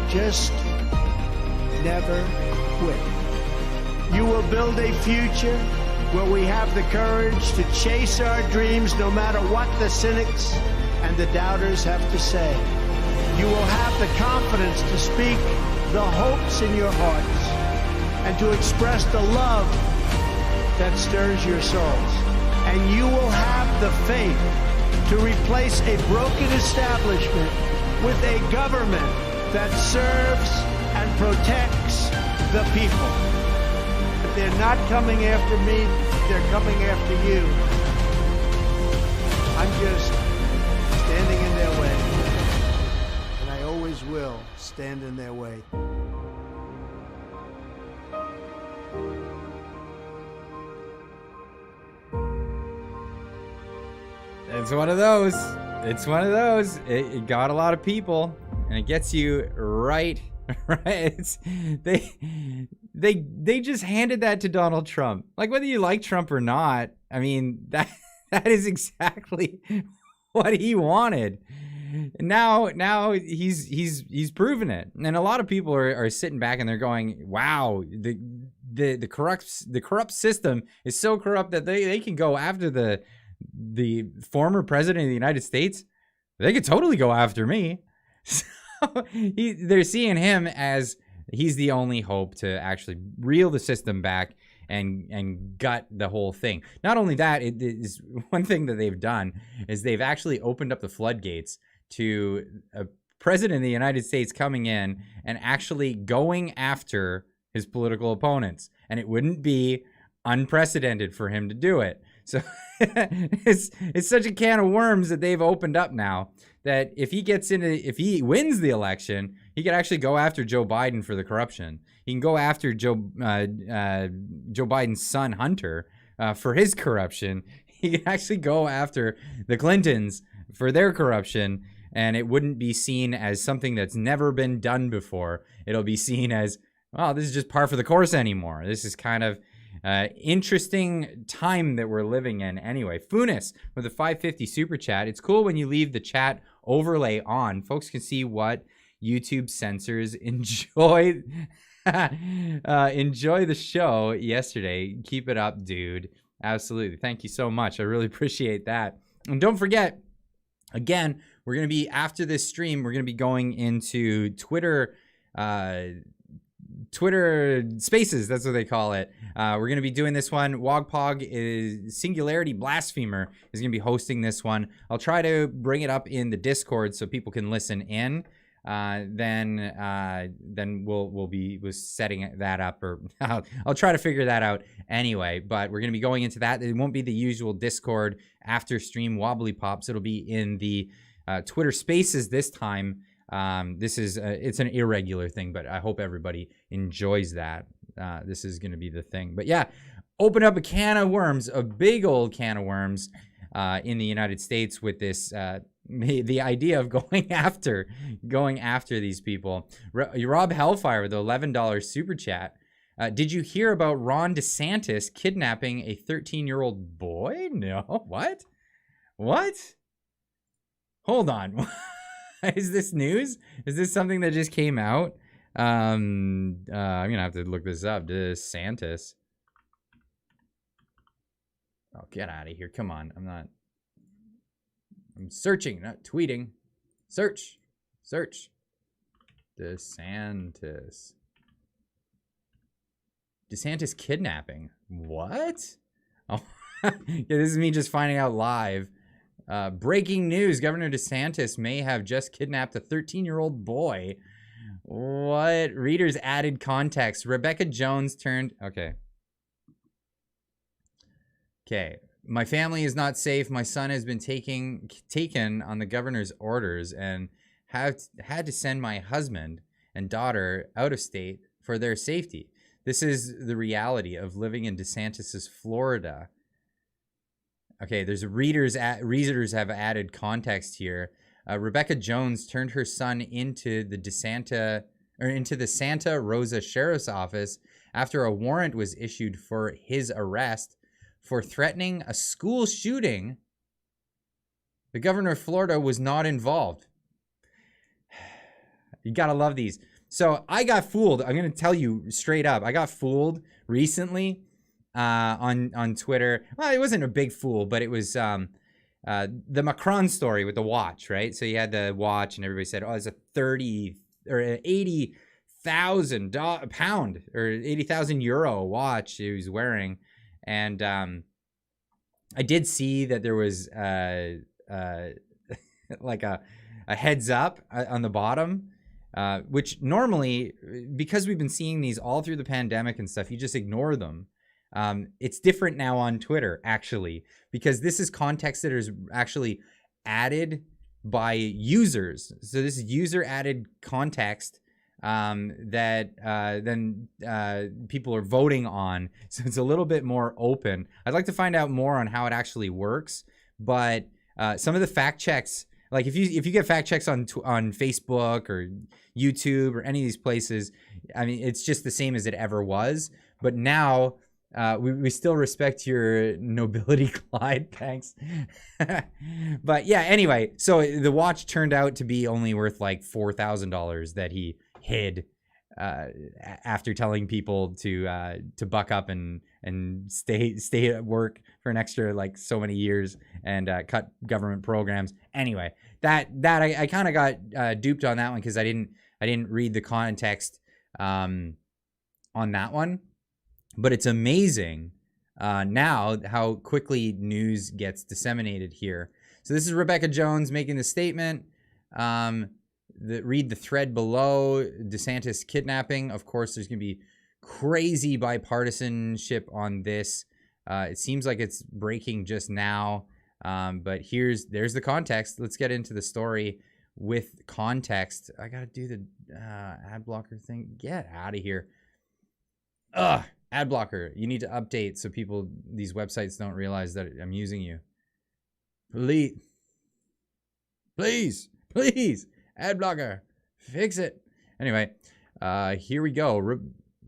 Just never quit. You will build a future where we have the courage to chase our dreams no matter what the cynics and the doubters have to say. You will have the confidence to speak the hopes in your hearts and to express the love that stirs your souls. And you will have the faith to replace a broken establishment with a government that serves and protects the people. If they're not coming after me, they're coming after you. I'm just standing in their way. And I always will stand in their way. It's one of those. It's one of those. It got a lot of people, and it gets you right. Right? They just handed that to Donald Trump. Like, whether you like Trump or not, I mean, that is exactly what he wanted. Now he's proven it, and a lot of people are sitting back and they're going, "Wow, the corrupt system is so corrupt that they can go after the former president of the United States. They could totally go after me." So they're seeing him as he's the only hope to actually reel the system back and gut the whole thing. Not only that, it is one thing that they've done is they've actually opened up the floodgates to a president of the United States coming in and actually going after his political opponents. And it wouldn't be unprecedented for him to do it. So it's such a can of worms that they've opened up now, that if he wins the election, he could actually go after Joe Biden for the corruption. He can go after Joe Biden's son Hunter for his corruption. He can actually go after the Clintons for their corruption, and it wouldn't be seen as something that's never been done before. It'll be seen as, well, this is just par for the course anymore. This is kind of Interesting time that we're living in. Anyway, Funis with a 550 super chat. It's cool when you leave the chat overlay on. Folks can see what YouTube censors enjoy. Enjoy the show yesterday. Keep it up, dude. Absolutely. Thank you so much. I really appreciate that. And don't forget, again, we're going to be, after this stream, we're going to be going into Twitter Spaces, that's what they call it. We're going to be doing this one. Wogpog is Singularity Blasphemer is going to be hosting this one. I'll try to bring it up in the Discord so people can listen in. Then we'll be setting that up, or I'll try to figure that out anyway. But we're going to be going into that. It won't be the usual Discord after stream wobbly pops. It'll be in the Twitter Spaces this time. This is it's an irregular thing, but I hope everybody enjoys that. This is going to be the thing. But yeah, open up a can of worms, a big old can of worms in the United States with this. The idea of going after these people. Rob Hellfire with the $11 super chat. Did you hear about Ron DeSantis kidnapping a 13-year-old boy? No. What? Hold on. Is this news? Is this something that just came out? I'm gonna have to look this up. DeSantis. Oh, get out of here. Come on. I'm searching, not tweeting. Search. DeSantis kidnapping. What? Oh, yeah, this is me just finding out live. Breaking news. Governor DeSantis may have just kidnapped a 13-year-old boy. What? Readers added context. Rebecca Jones turned... Okay. My family is not safe. My son has been taken on the governor's orders and had to send my husband and daughter out of state for their safety. This is the reality of living in DeSantis's Florida. Okay, there's readers have added context here. Rebecca Jones turned her son into the Santa Rosa Sheriff's Office after a warrant was issued for his arrest for threatening a school shooting. The governor of Florida was not involved. You gotta love these. So I got fooled. I'm gonna tell you straight up. I got fooled recently on Twitter. Well, it wasn't a big fool, but it was the Macron story with the watch, right? So you had the watch, and everybody said, "Oh, it's a 30 or 80,000 pound or 80,000 euro watch he was wearing." And I did see that there was like a heads up on the bottom, which normally, because we've been seeing these all through the pandemic and stuff, you just ignore them. It's different now on Twitter, actually, because this is context that is actually added by users. So this is user added context that then people are voting on. So it's a little bit more open. I'd like to find out more on how it actually works, but some of the fact checks, like if you get fact checks on Facebook or YouTube or any of these places, I mean, it's just the same as it ever was. But now we still respect your nobility, Clyde. Thanks. But yeah, anyway, so the watch turned out to be only worth like $4,000 that he hid after telling people to buck up and stay at work for an extra like so many years and cut government programs. Anyway, that I kind of got duped on that one because I didn't read the context on that one. But it's amazing now how quickly news gets disseminated here. So this is Rebecca Jones making the statement. Read the thread below. DeSantis kidnapping. Of course, there's going to be crazy bipartisanship on this. It seems like it's breaking just now. But there's the context. Let's get into the story with context. I got to do the ad blocker thing. Get out of here. Ugh. Ad blocker. You need to update so these websites don't realize that I'm using you. Please. Ad blocker, fix it. Anyway, here we go.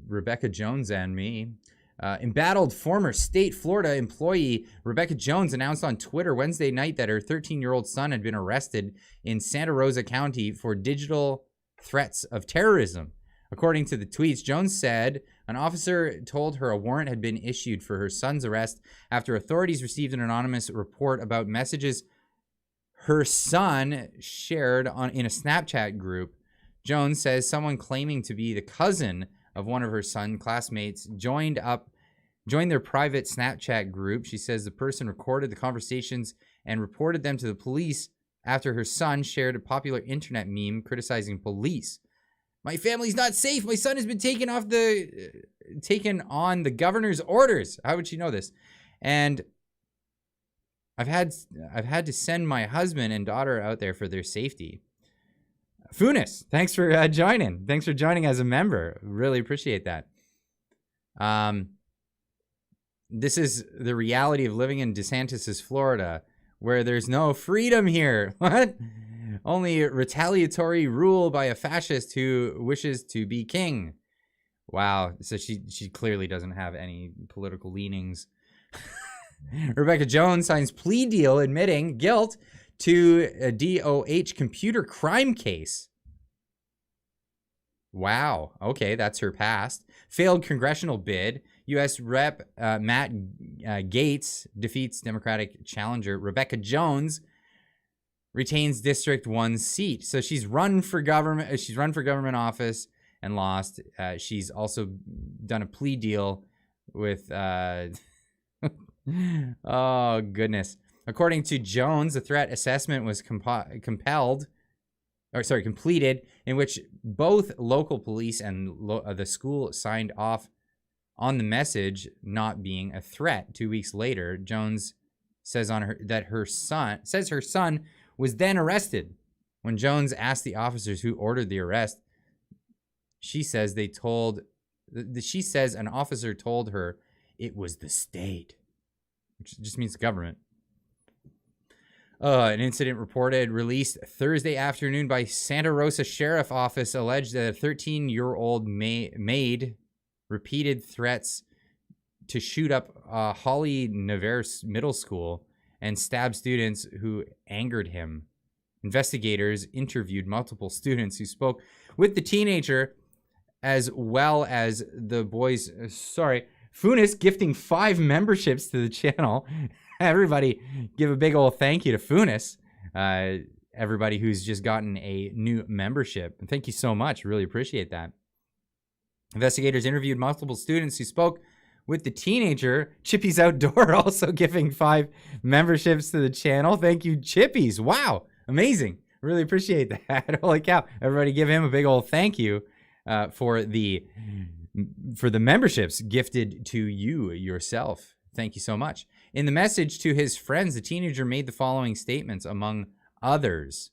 Rebecca Jones and me. Embattled former state Florida employee Rebecca Jones announced on Twitter Wednesday night that her 13-year-old son had been arrested in Santa Rosa County for digital threats of terrorism. According to the tweets, Jones said an officer told her a warrant had been issued for her son's arrest after authorities received an anonymous report about messages her son shared in a Snapchat group. Jones says someone claiming to be the cousin of one of her son's classmates joined their private Snapchat group. She says the person recorded the conversations and reported them to the police after her son shared a popular internet meme criticizing police. My family's not safe. My son has been taken on the governor's orders. How would she know this? And I've had to send my husband and daughter out there for their safety. Funis, thanks for joining. Thanks for joining as a member. Really appreciate that. This is the reality of living in DeSantis' Florida, where there's no freedom here. What? Only retaliatory rule by a fascist who wishes to be king. Wow. So she clearly doesn't have any political leanings. Rebecca Jones signs plea deal admitting guilt to a DOH computer crime case. Wow. Okay, that's her past. Failed congressional bid. U.S. Rep. Matt Gaetz defeats Democratic challenger Rebecca Jones. Retains District 1 seat. So she's run for government. She's run for government office and lost. She's also done a plea deal with. Oh goodness! According to Jones, the threat assessment was completed, in which both local police and the school signed off on the message not being a threat. 2 weeks later, Jones says her son was then arrested. When Jones asked the officers who ordered the arrest, she says an officer told her it was the state, which just means government. An incident released Thursday afternoon by Santa Rosa Sheriff Office alleged that a 13-year-old maid repeated threats to shoot up Holly Navarre Middle School and stab students who angered him. Investigators interviewed multiple students who spoke with the teenager, as well as the boys. Funis gifting 5 memberships to the channel. Everybody give a big old thank you to Funis. Everybody who's just gotten a new membership. Thank you so much. Really appreciate that. Investigators interviewed multiple students who spoke with the teenager. Chippy's Outdoor also giving 5 memberships to the channel. Thank you, Chippies. Wow. Amazing. Really appreciate that. Holy cow. Everybody give him a big old thank you for the memberships gifted to you yourself. Thank you so much. In the message to his friends, the teenager made the following statements, among others.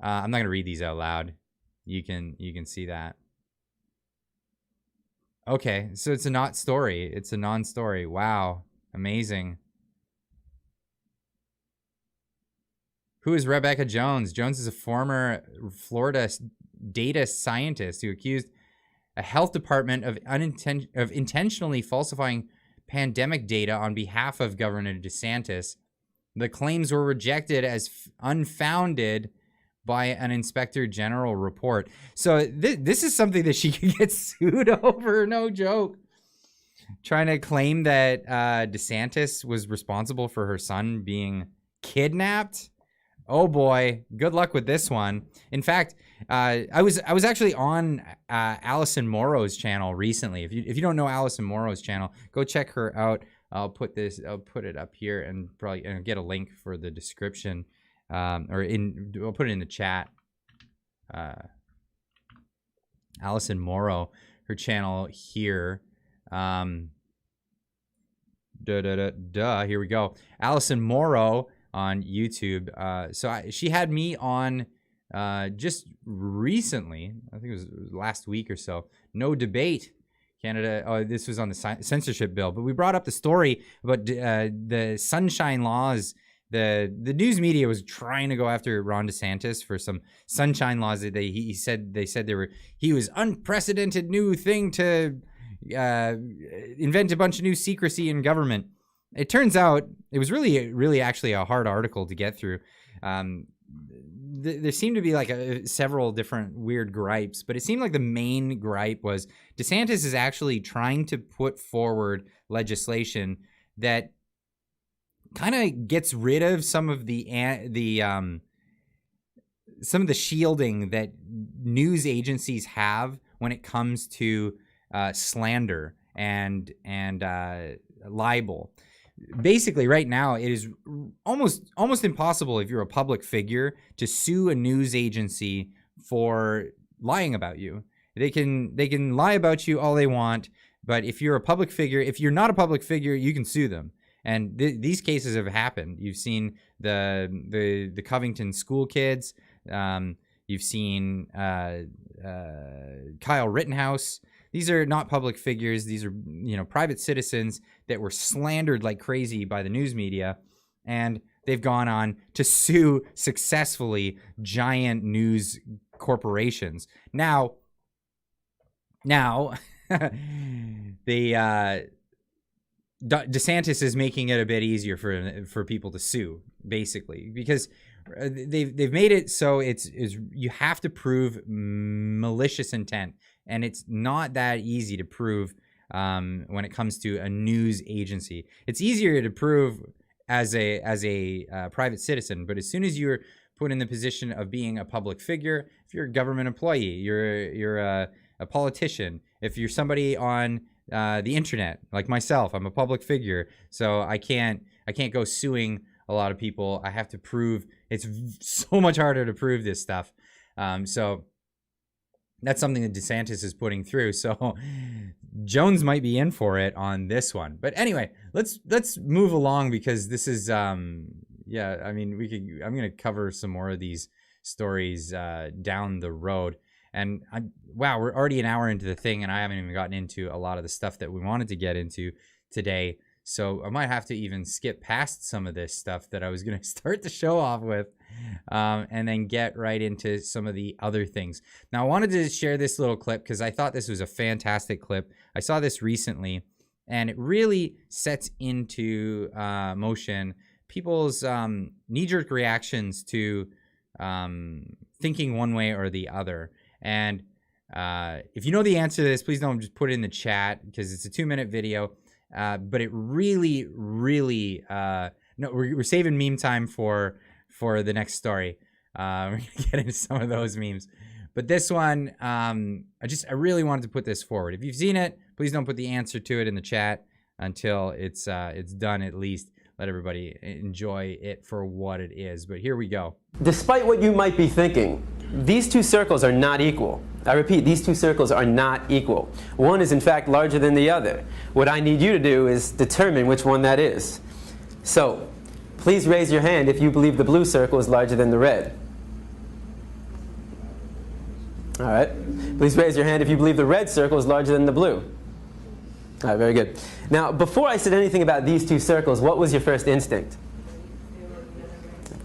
I'm not going to read these out loud. You can see that. Okay, so it's a not story. It's a non-story. Wow. Amazing. Who is Rebecca Jones? Jones is a former Florida data scientist who accused a health department of intentionally falsifying pandemic data on behalf of Governor DeSantis. The claims were rejected as unfounded by an inspector general report. So this is something that she could get sued over, no joke. Trying to claim that DeSantis was responsible for her son being kidnapped. Oh boy, good luck with this one. In fact, I was actually on Allison Morrow's channel recently. If you don't know Allison Morrow's channel, go check her out. I'll put it up here and probably get a link for the description. I'll put it in the chat. Allison Morrow, her channel here. Here we go. Allison Morrow on YouTube. She had me on just recently. I think it was last week or so. No debate. Canada. Oh, this was on the censorship bill, but we brought up the story about the sunshine laws. The news media was trying to go after Ron DeSantis for some sunshine laws that he said he was unprecedented new thing to invent a bunch of new secrecy in government. It turns out it was really actually a hard article to get through. There seemed to be like several different weird gripes, but it seemed like the main gripe was DeSantis is actually trying to put forward legislation that kind of gets rid of some of the shielding that news agencies have when it comes to slander and libel. Basically, right now, it is almost impossible if you're a public figure to sue a news agency for lying about you. They can lie about you all they want, but if you're a public figure, if you're not a public figure, you can sue them. And these cases have happened. You've seen the Covington school kids. You've seen Kyle Rittenhouse. These are not public figures. These are, private citizens that were slandered like crazy by the news media, and they've gone on to sue successfully giant news corporations. Now, DeSantis is making it a bit easier for people to sue, basically, because they've made it so it's you have to prove malicious intent. And it's not that easy to prove when it comes to a news agency. It's easier to prove as a private citizen, but as soon as you're put in the position of being a public figure, if you're a government employee, you're a politician, if you're somebody on the internet like myself, I'm a public figure, so I can't go suing a lot of people. I have to prove. It's so much harder to prove this stuff. So that's something that DeSantis is putting through. So Jones might be in for it on this one. But anyway, let's move along, because this is I'm going to cover some more of these stories down the road. And wow, we're already an hour into the thing, and I haven't even gotten into a lot of the stuff that we wanted to get into today. So I might have to even skip past some of this stuff that I was going to start the show off with, and then get right into some of the other things. Now, I wanted to share this little clip because I thought this was a fantastic clip. I saw this recently, and it really sets into motion people's knee-jerk reactions to thinking one way or the other. And if you know the answer to this, please don't just put it in the chat, because it's a 2-minute video. But it really, no, we're saving meme time for the next story. We're gonna get into some of those memes, but this one, I really wanted to put this forward. If you've seen it, please don't put the answer to it in the chat until it's done. At least let everybody enjoy it for what it is. But here we go. Despite what you might be thinking, these two circles are not equal. I repeat, these two circles are not equal. One is in fact larger than the other. What I need you to do is determine which one that is. So, please raise your hand if you believe the blue circle is larger than the red. All right. Please raise your hand if you believe the red circle is larger than the blue. All right, very good. Now, before I said anything about these two circles, what was your first instinct?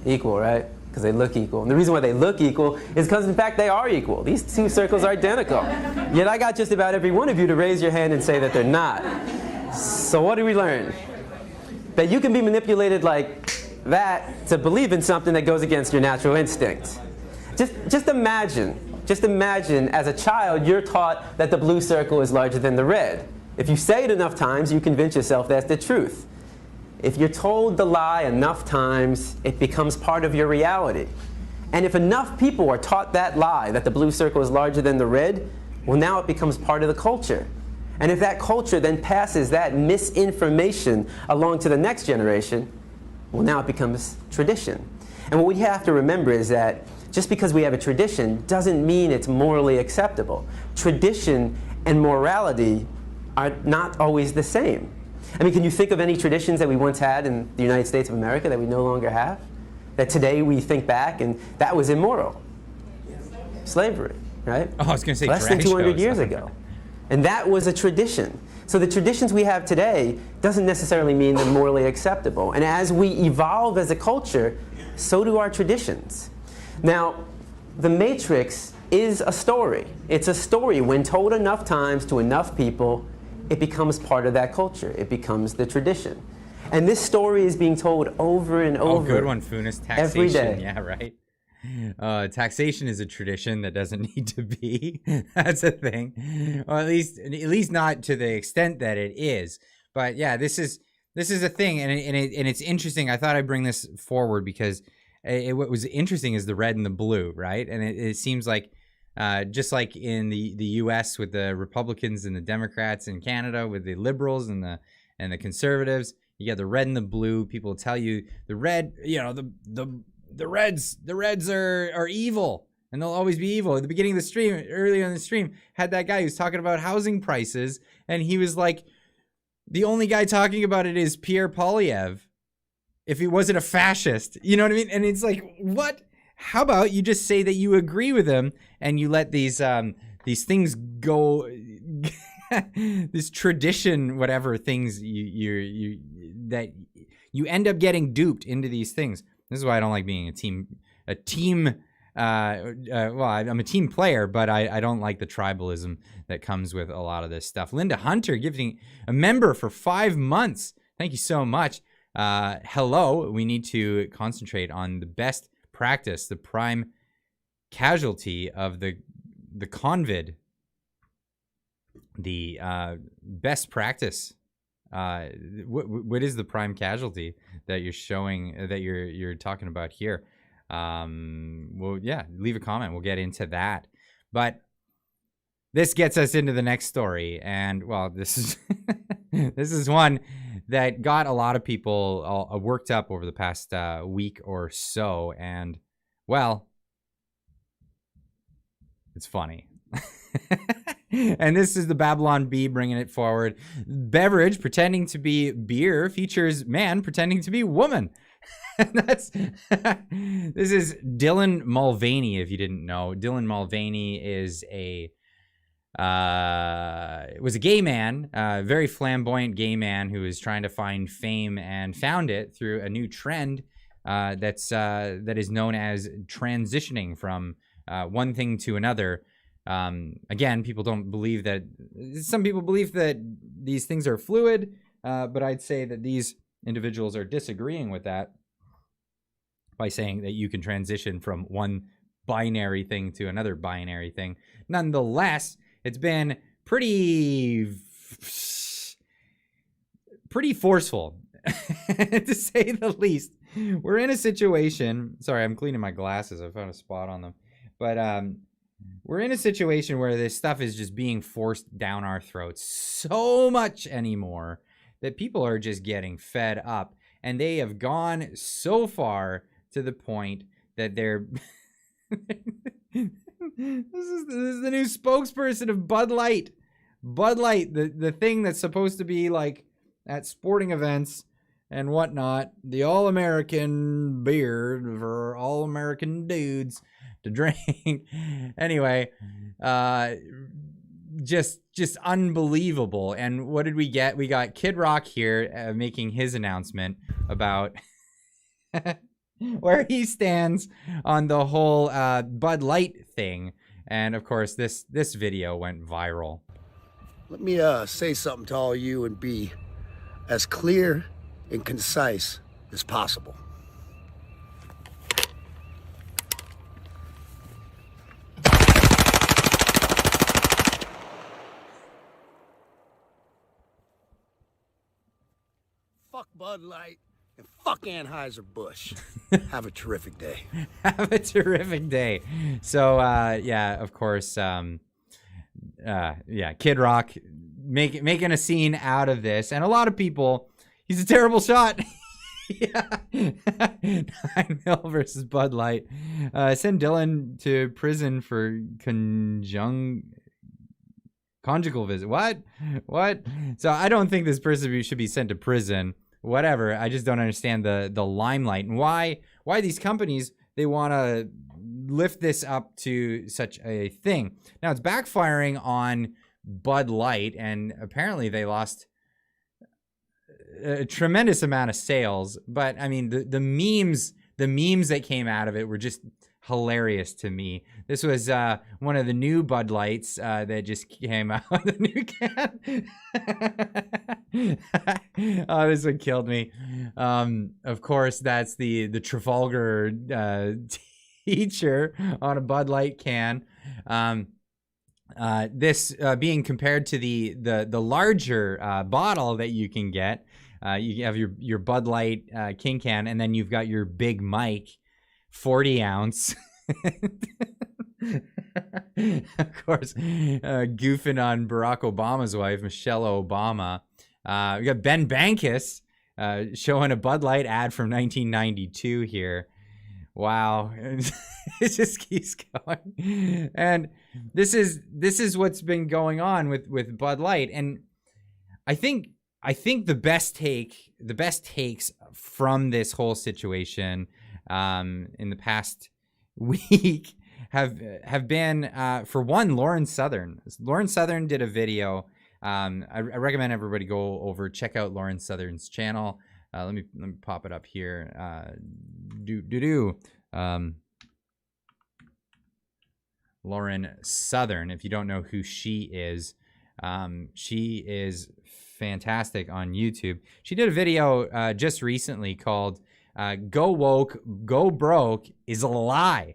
Equal, right? Because they look equal. And the reason why they look equal is because, in fact, they are equal. These two circles are identical. Yet I got just about every one of you to raise your hand and say that they're not. So what do we learn? That you can be manipulated like that to believe in something that goes against your natural instinct. Just imagine as a child you're taught that the blue circle is larger than the red. If you say it enough times, you convince yourself that's the truth. If you're told the lie enough times, it becomes part of your reality. And if enough people are taught that lie, that the blue circle is larger than the red, well, now it becomes part of the culture. And if that culture then passes that misinformation along to the next generation, well, now it becomes tradition. And what we have to remember is that just because we have a tradition doesn't mean it's morally acceptable. Tradition and morality are not always the same. I mean, can you think of any traditions that we once had in the United States of America that we no longer have? That today we think back and that was immoral? Slavery, right? Oh, I was going to say less than 200 years ago. And that was a tradition. So the traditions we have today doesn't necessarily mean they're morally acceptable. And as we evolve as a culture, so do our traditions. Now, The Matrix is a story. It's a story when told enough times to enough people, it becomes part of that culture. It becomes the tradition. And this story is being told over and over. Oh, good one, Funes. Taxation. Every day. Yeah, right. Taxation is a tradition that doesn't need to be. That's a thing, or at least not to the extent that it is. But yeah, this is a thing, and it's interesting. I thought I'd bring this forward because what was interesting is the red and the blue, right? And it seems like just like in the U.S. with the Republicans and the Democrats, in Canada with the liberals and the conservatives, you get the red and the blue. People tell you the red, the Reds are evil, and they'll always be evil. At the beginning of the stream, earlier in the stream, had that guy who's talking about housing prices, and he was like, the only guy talking about it is Pierre Poilievre, if he wasn't a fascist. You know what I mean? And it's like, what? How about you just say that you agree with him, and you let these things go, this tradition, whatever things that you end up getting duped into these things. This is why I don't like being a team. Well, I'm a team player, but I don't like the tribalism that comes with a lot of this stuff. Linda Hunter giving a member for 5 months. Thank you so much. Hello. We need to concentrate on the best practice, the prime casualty of the convid. The best practice. What is the prime casualty that you're showing, that you're talking about here? Well, yeah, leave a comment. We'll get into that. But this gets us into the next story, and well, this is this is one that got a lot of people worked up over the past week or so, and well, it's funny. And this is the Babylon Bee bringing it forward. Beverage pretending to be beer features man pretending to be woman. And this is Dylan Mulvaney, if you didn't know. Dylan Mulvaney is was a gay man, a very flamboyant gay man who is trying to find fame, and found it through a new trend that is known as transitioning from one thing to another. Again, people don't believe that. Some people believe that these things are fluid, but I'd say that these individuals are disagreeing with that by saying that you can transition from one binary thing to another binary thing. Nonetheless, it's been pretty forceful, to say the least. We're in a situation. Sorry, I'm cleaning my glasses. I found a spot on them, but we're in a situation where this stuff is just being forced down our throats so much anymore that people are just getting fed up, and they have gone so far to the point that they're this is the new spokesperson of Bud Light. Bud Light, the thing that's supposed to be like at sporting events and whatnot, the all-American beer for all-American dudes to drink. Anyway, just unbelievable. And what did we get? We got Kid Rock here making his announcement about where he stands on the whole Bud Light thing. And of course, this video went viral. Let me say something to all you and be as clear and concise as possible. Fuck Bud Light and fuck Anheuser-Busch. Have a terrific day. Have a terrific day. So, yeah, of course, yeah, Kid Rock making a scene out of this. And a lot of people, he's a terrible shot. Yeah. 9 mil versus Bud Light. Send Dylan to prison for conjugal visit. What? So I don't think this person should be sent to prison. Whatever. I just don't understand the limelight and why these companies, they want to lift this up to such a thing. Now it's backfiring on Bud Light, and apparently they lost a tremendous amount of sales. But I mean, the memes that came out of it were just hilarious to me. This was one of the new Bud Lights that just came out. The new can. Oh, this one killed me. Of course, that's the Trafalgar teacher on a Bud Light can. This being compared to the larger bottle that you can get. You have your Bud Light King can, and then you've got your Big Mike 40 ounce. Of course, goofing on Barack Obama's wife, Michelle Obama. We got Ben Bankus showing a Bud Light ad from 1992 here. Wow. It just keeps going. And this is what's been going on with Bud Light. And I think the best takes from this whole situation in the past week have been for one, Lauren Southern. Lauren Southern did a video. I recommend everybody go over, check out Lauren Southern's channel. Let me pop it up here. Lauren Southern, if you don't know who she is fantastic on YouTube. She did a video just recently called Go Woke, Go Broke is a Lie.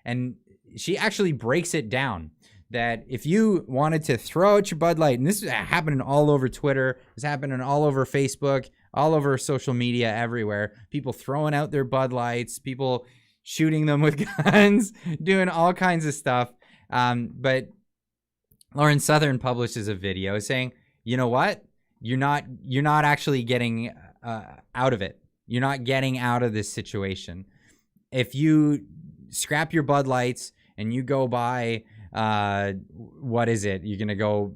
And she actually breaks it down that if you wanted to throw out your Bud Light, and this is happening all over Twitter, it's happening all over Facebook, all over social media, everywhere. People throwing out their Bud Lights, people shooting them with guns, doing all kinds of stuff. But Lauren Southern publishes a video saying, you know what? You're not actually getting out of it. You're not getting out of this situation. If you scrap your Bud Lights and you go buy, what is it? You're going to go,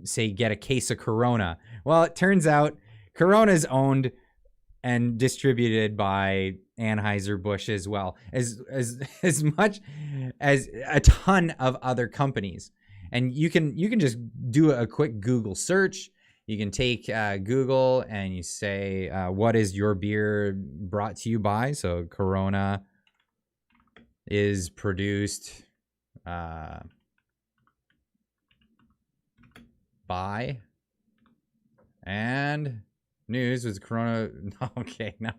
say, get a case of Corona. Well, it turns out Corona is owned and distributed by Anheuser-Busch as well, as much as a ton of other companies. And you can just do a quick Google search. You can take Google and you say, what is your beer brought to you by? So Corona is produced by, and news was Corona. Okay, no.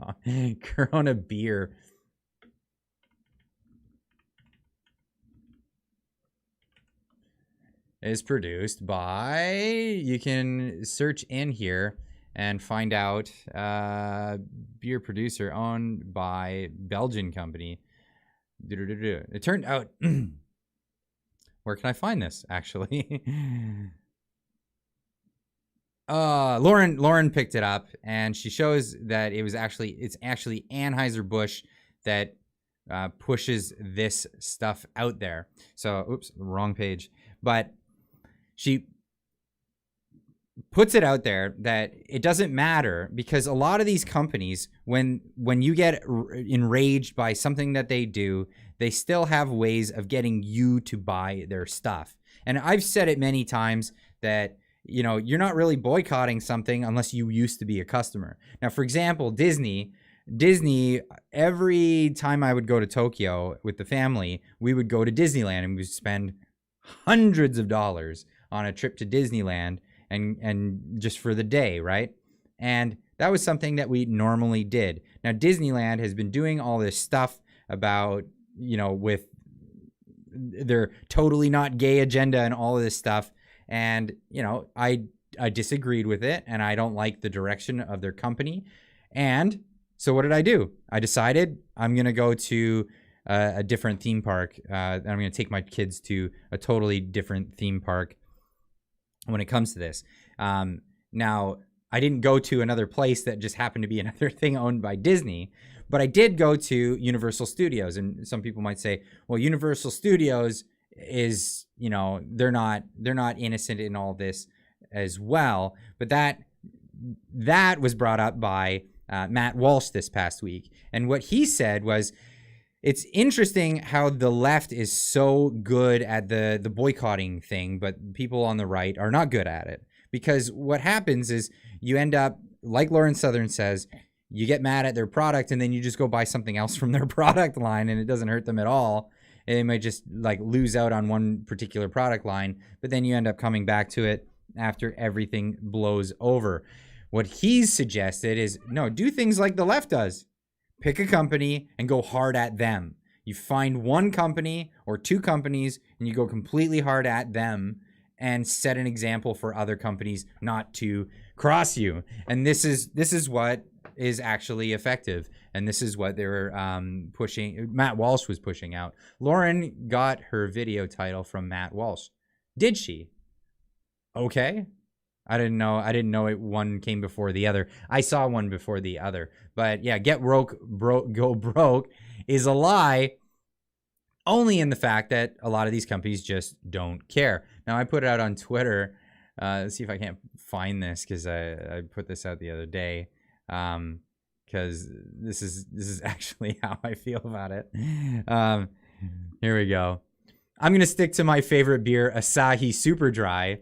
Corona beer. Is produced by, you can search in here and find out beer producer owned by Belgian company. It turned out, where can I find this actually? Lauren picked it up and she shows that it's actually Anheuser-Busch that pushes this stuff out there. So, oops, wrong page. But she puts it out there that it doesn't matter because a lot of these companies, when you get enraged by something that they do, they still have ways of getting you to buy their stuff. And I've said it many times that, you know, you're not really boycotting something unless you used to be a customer. Now, for example, Disney, every time I would go to Tokyo with the family, we would go to Disneyland and we would spend hundreds of dollars on a trip to Disneyland and just for the day, right? And that was something that we normally did. Now, Disneyland has been doing all this stuff about, you know, with their totally not gay agenda and all of this stuff. And, you know, I disagreed with it and I don't like the direction of their company. And so what did I do? I decided I'm going to go to a different theme park. I'm going to take my kids to a totally different theme park when it comes to this. Now, I didn't go to another place that just happened to be another thing owned by Disney, but I did go to Universal Studios. And some people might say, well, Universal Studios is, you know, they're not innocent in all this as well. But that was brought up by Matt Walsh this past week. And what he said was, it's interesting how the left is so good at the boycotting thing, but people on the right are not good at it. Because what happens is you end up, like Lauren Southern says, you get mad at their product and then you just go buy something else from their product line and it doesn't hurt them at all. And they might just like lose out on one particular product line, but then you end up coming back to it after everything blows over. What he's suggested is, no, do things like the left does. Pick a company and go hard at them. You find one company or two companies and you go completely hard at them and set an example for other companies not to cross you. And this is what is actually effective. And this is what they were pushing. Matt Walsh was pushing out. Lauren got her video title from Matt Walsh. Did she? Okay. I didn't know it one came before the other. I saw one before the other. But yeah, get broke, go broke is a lie only in the fact that a lot of these companies just don't care. Now, I put it out on Twitter. Let's see if I can't find this because I put this out the other day. Because this is actually how I feel about it. Here we go. I'm going to stick to my favorite beer, Asahi Super Dry.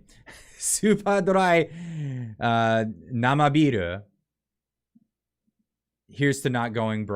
Super Dry Namabiru. Here's to not going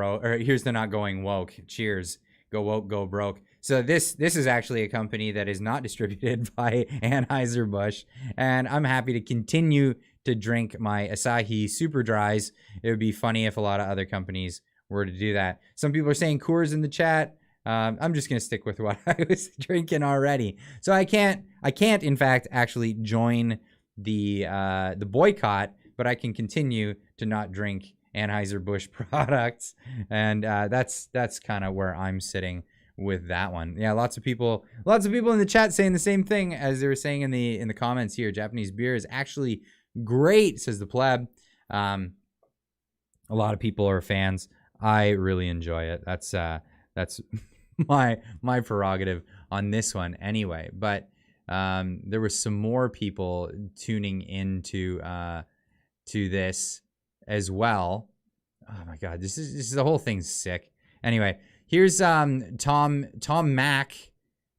here's to not going woke. Cheers. Go woke, go broke. So this is actually a company that is not distributed by Anheuser-Busch, and I'm happy to continue to drink my Asahi Super Dries. It would be funny if a lot of other companies were to do that. Some people are saying Coors in the chat. I'm just gonna stick with what I was drinking already. So I can't in fact actually join the boycott, but I can continue to not drink Anheuser-Busch products, and that's kind of where I'm sitting with that one. Yeah, lots of people in the chat saying the same thing as they were saying in the comments here. Japanese beer is actually great, says the pleb. A lot of people are fans. I really enjoy it. That's my prerogative on this one anyway. But there were some more people tuning into to this as well. Oh my god, this is the whole thing's sick. Anyway, here's Tom Mack,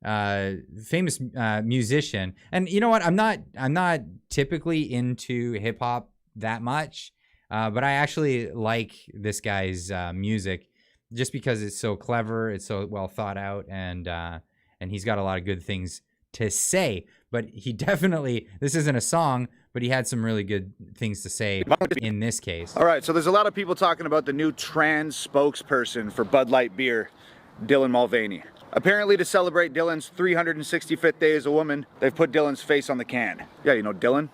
famous musician. And you know what? I'm not typically into hip hop that much, but I actually like this guy's music just because it's so clever, it's so well thought out, and he's got a lot of good things to say. But he definitely, this isn't a song, but he had some really good things to say in this case. All right, so there's a lot of people talking about the new trans spokesperson for Bud Light beer, Dylan Mulvaney. Apparently, to celebrate Dylan's 365th day as a woman, they've put Dylan's face on the can. Yeah, you know Dylan,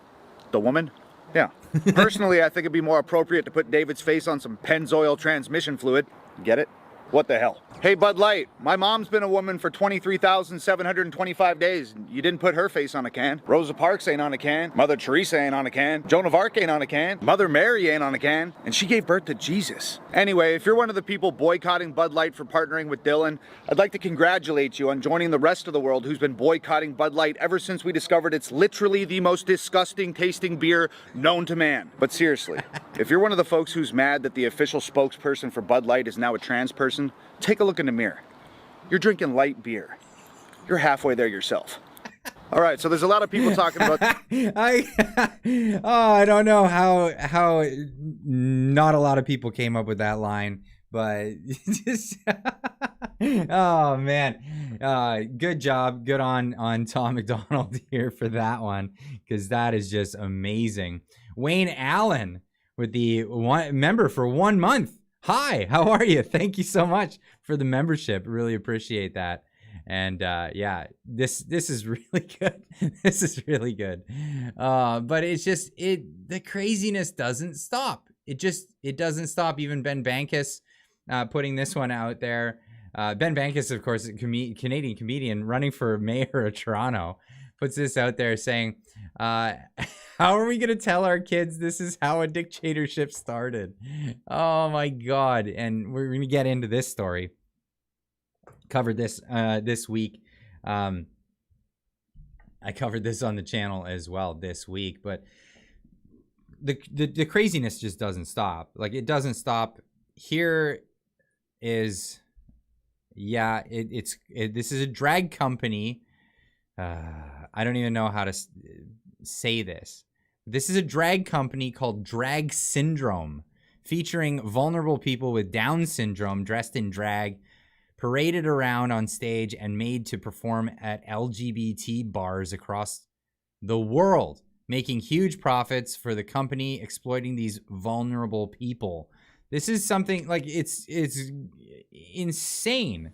the woman? Yeah. Personally, I think it'd be more appropriate to put David's face on some Pennzoil transmission fluid. Get it? What the hell? Hey, Bud Light, my mom's been a woman for 23,725 days. You didn't put her face on a can. Rosa Parks ain't on a can. Mother Teresa ain't on a can. Joan of Arc ain't on a can. Mother Mary ain't on a can. And she gave birth to Jesus. Anyway, if you're one of the people boycotting Bud Light for partnering with Dylan, I'd like to congratulate you on joining the rest of the world who's been boycotting Bud Light ever since we discovered it's literally the most disgusting tasting beer known to man. But seriously, if you're one of the folks who's mad that the official spokesperson for Bud Light is now a trans person, take a look in the mirror. You're drinking light beer. You're halfway there yourself. All right, so there's a lot of people talking about... I don't know how not a lot of people came up with that line, but just, oh man, good job, good on Tom McDonald here for that one, because that is just amazing. Wayne Allen with the member for 1 month. Hi, how are you? Thank you so much for the membership. Really appreciate that. And yeah, this is really good. This is really good. But it's just the craziness doesn't stop. It doesn't stop. Even Ben Bankus putting this one out there. Ben Bankus, of course, a Canadian comedian running for mayor of Toronto, puts this out there saying, how are we going to tell our kids this is how a dictatorship started? Oh my God. And we're going to get into this story. Covered this this week. I covered this on the channel as well this week, but the craziness just doesn't stop. Like, it doesn't stop. Here is, yeah, this is a drag company. I don't even know how to say this. This is a drag company called Drag Syndrome, featuring vulnerable people with Down syndrome dressed in drag, paraded around on stage, and made to perform at LGBT bars across the world, making huge profits for the company exploiting these vulnerable people. This is something like it's insane.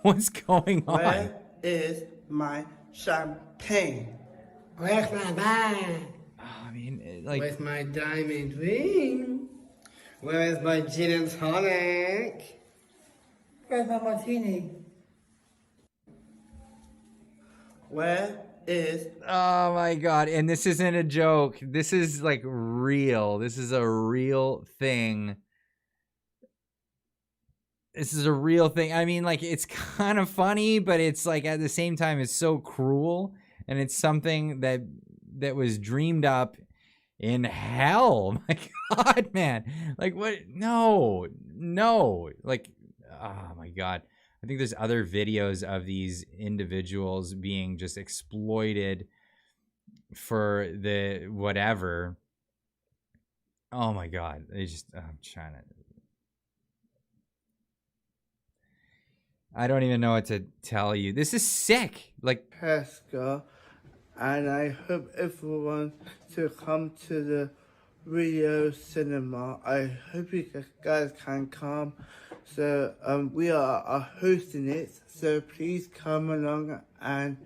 What's going on? Where is my champagne? Where's my wine? I mean, like, Where's my diamond ring? Where is my gin and tonic? Where's my martini? Where is... oh my God. And this isn't a joke. This is like real. This is a real thing. This is a real thing. I mean, like, it's kind of funny, but it's like at the same time, it's so cruel. And it's something that was dreamed up in hell. My God, man. Like, what? No. Like, oh my God. I think there's other videos of these individuals being just exploited for the whatever. Oh my God. I'm trying to. I don't even know what to tell you. This is sick. Like, Pascal, and I hope everyone to come to the Rio Cinema. I hope you guys can come. So we are hosting it. So please come along and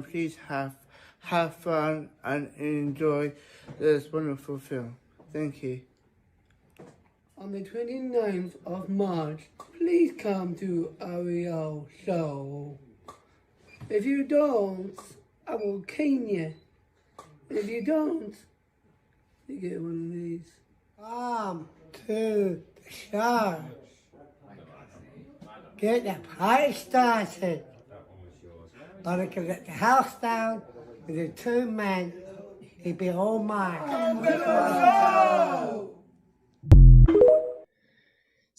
please have fun and enjoy this wonderful film. Thank you. On the 29th of March, please come to Ariel show. If you don't, I will cane you. If you don't, you get one of these. Come to the show. Get the party started. Or I can get the house down with the two men. It'd be all mine. Come to the show!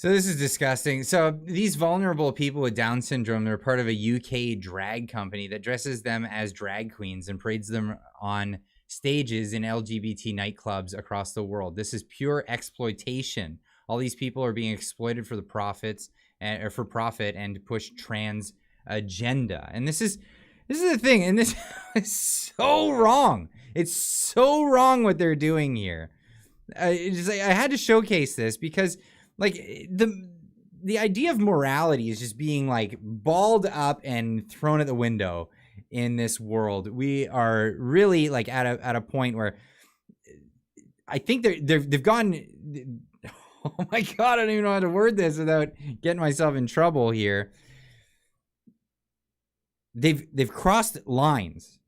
so this is disgusting. So these vulnerable people with Down syndrome, they're part of a UK drag company that dresses them as drag queens and parades them on stages in LGBT nightclubs across the world. This is pure exploitation. All these people are being exploited for the profits or for profit and to push trans agenda. And this is the thing. And this is so wrong. It's so wrong what they're doing here. It's like, I had to showcase this because, like, the idea of morality is just being like balled up and thrown at the window in this world. We are really like at a point where I think they've gone. Oh my God, I don't even know how to word this without getting myself in trouble here. They've crossed lines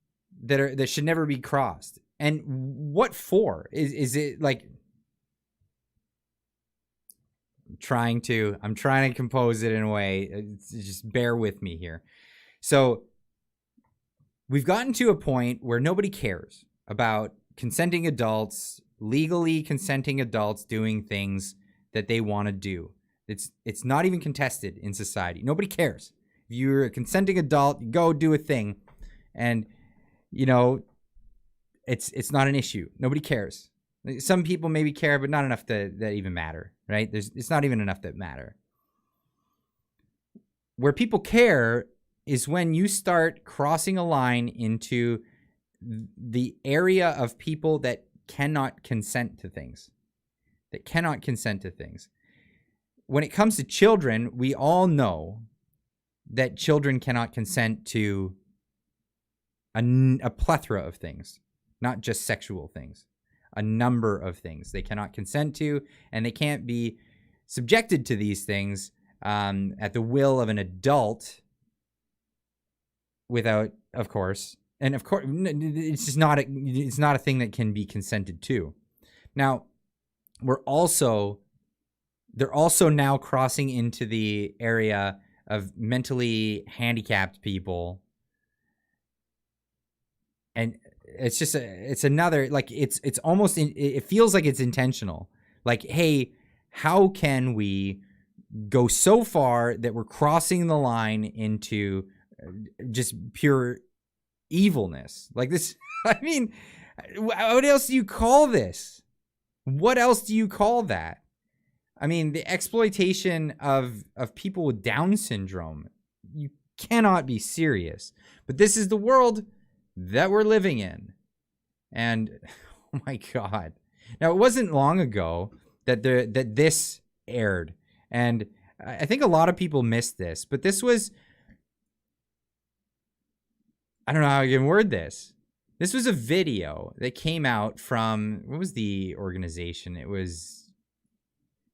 that should never be crossed. And what for? Is it like I'm trying to compose it in a way. Just bear with me here. So we've gotten to a point where nobody cares about consenting adults, legally consenting adults doing things that they want to do. It's not even contested in society. Nobody cares. If you're a consenting adult, you go do a thing, and you know it's not an issue. Nobody cares. Some people maybe care, but not enough that even matter, right? It's not even enough that matter. Where people care is when you start crossing a line into the area of people that cannot consent to things. When it comes to children, we all know that children cannot consent to a plethora of things, not just sexual things. A number of things they cannot consent to, and they can't be subjected to these things at the will of an adult without, of course, and of course, it's just not it's not a thing that can be consented to. Now, they're also now crossing into the area of mentally handicapped people, and it's just it's another, like, it's almost it feels like it's intentional. Like, hey, how can we go so far that we're crossing the line into just pure evilness like this? I mean, what else do you call this? What else do you call that? I mean, the exploitation of people with Down syndrome, you cannot be serious. But this is the world that we're living in. And oh my God. Now, it wasn't long ago that this aired. And I think a lot of people missed this, but this was, I don't know how I can word this. This was a video that came out from, what was the organization? It was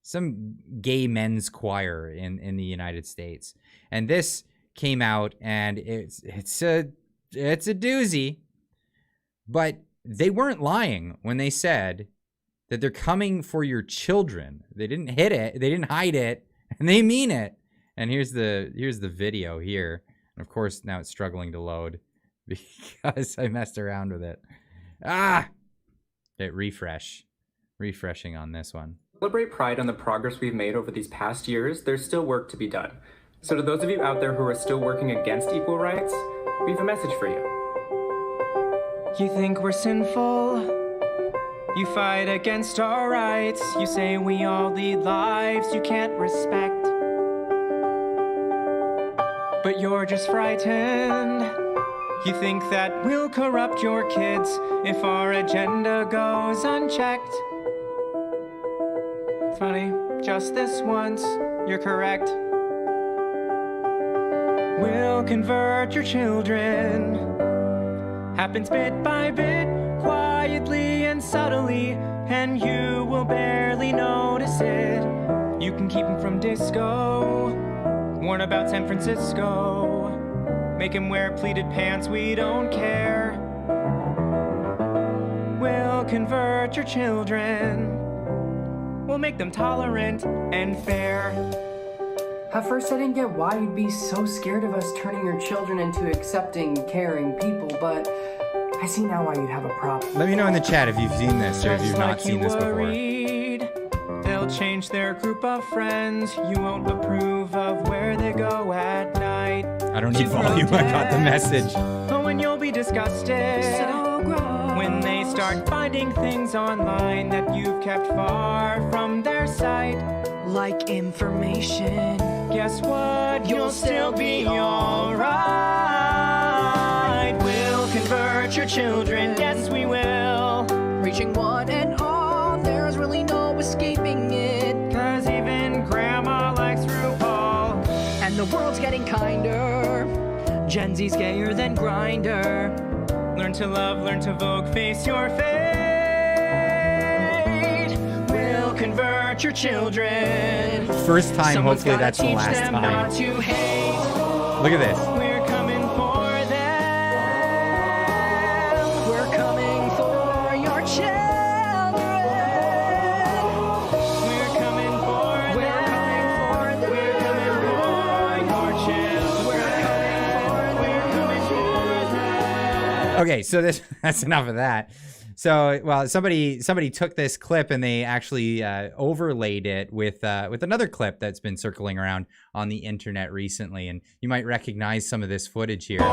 some gay men's choir in the United States. And this came out, and it's a doozy. But they weren't lying when they said that they're coming for your children. They didn't hit it, they didn't hide it, and they mean it. And here's the video here. And of course, now it's struggling to load because I messed around with it. Hit refreshing on this one. Celebrate Pride on the progress we've made over these past years. There's still work to be done. So to those of you out there who are still working against equal rights, we have a message for you. You think we're sinful? You fight against our rights. You say we all lead lives you can't respect. But you're just frightened. You think that we'll corrupt your kids if our agenda goes unchecked. Funny, just this once, you're correct. We'll convert your children. Happens bit by bit, quietly and subtly, and you will barely notice it. You can keep him from disco, warn about San Francisco, make him wear pleated pants, we don't care. We'll convert your children. We'll make them tolerant and fair. At first I didn't get why you'd be so scared of us turning your children into accepting, caring people, but I see now why you'd have a problem. Let me know in the chat if you've seen this or if you've not seen this before. They'll change their group of friends. You won't approve of where they go at night. I don't need volume, I got the message. But when you'll be disgusted, so gross, when they start finding things online that you've kept far from their sight, like information, guess what? You'll still be alright. We'll convert your children, yes we will. Reaching one and all, there's really no escaping it. 'Cause even grandma likes RuPaul. And the world's getting kinder. Gen Z's gayer than Grindr. Learn to love, learn to vogue, face your fate. We'll convert your children. First time, Someone's hopefully gotta that's the teach last them time. not to hate. Look at this. We're coming for them. We're coming for your children. We're coming for them. We're coming for them. We're coming for your children. We're coming for them. Okay, so that's enough of that. So, well, somebody took this clip and they actually overlaid it with another clip that's been circling around on the internet recently, and you might recognize some of this footage here. We're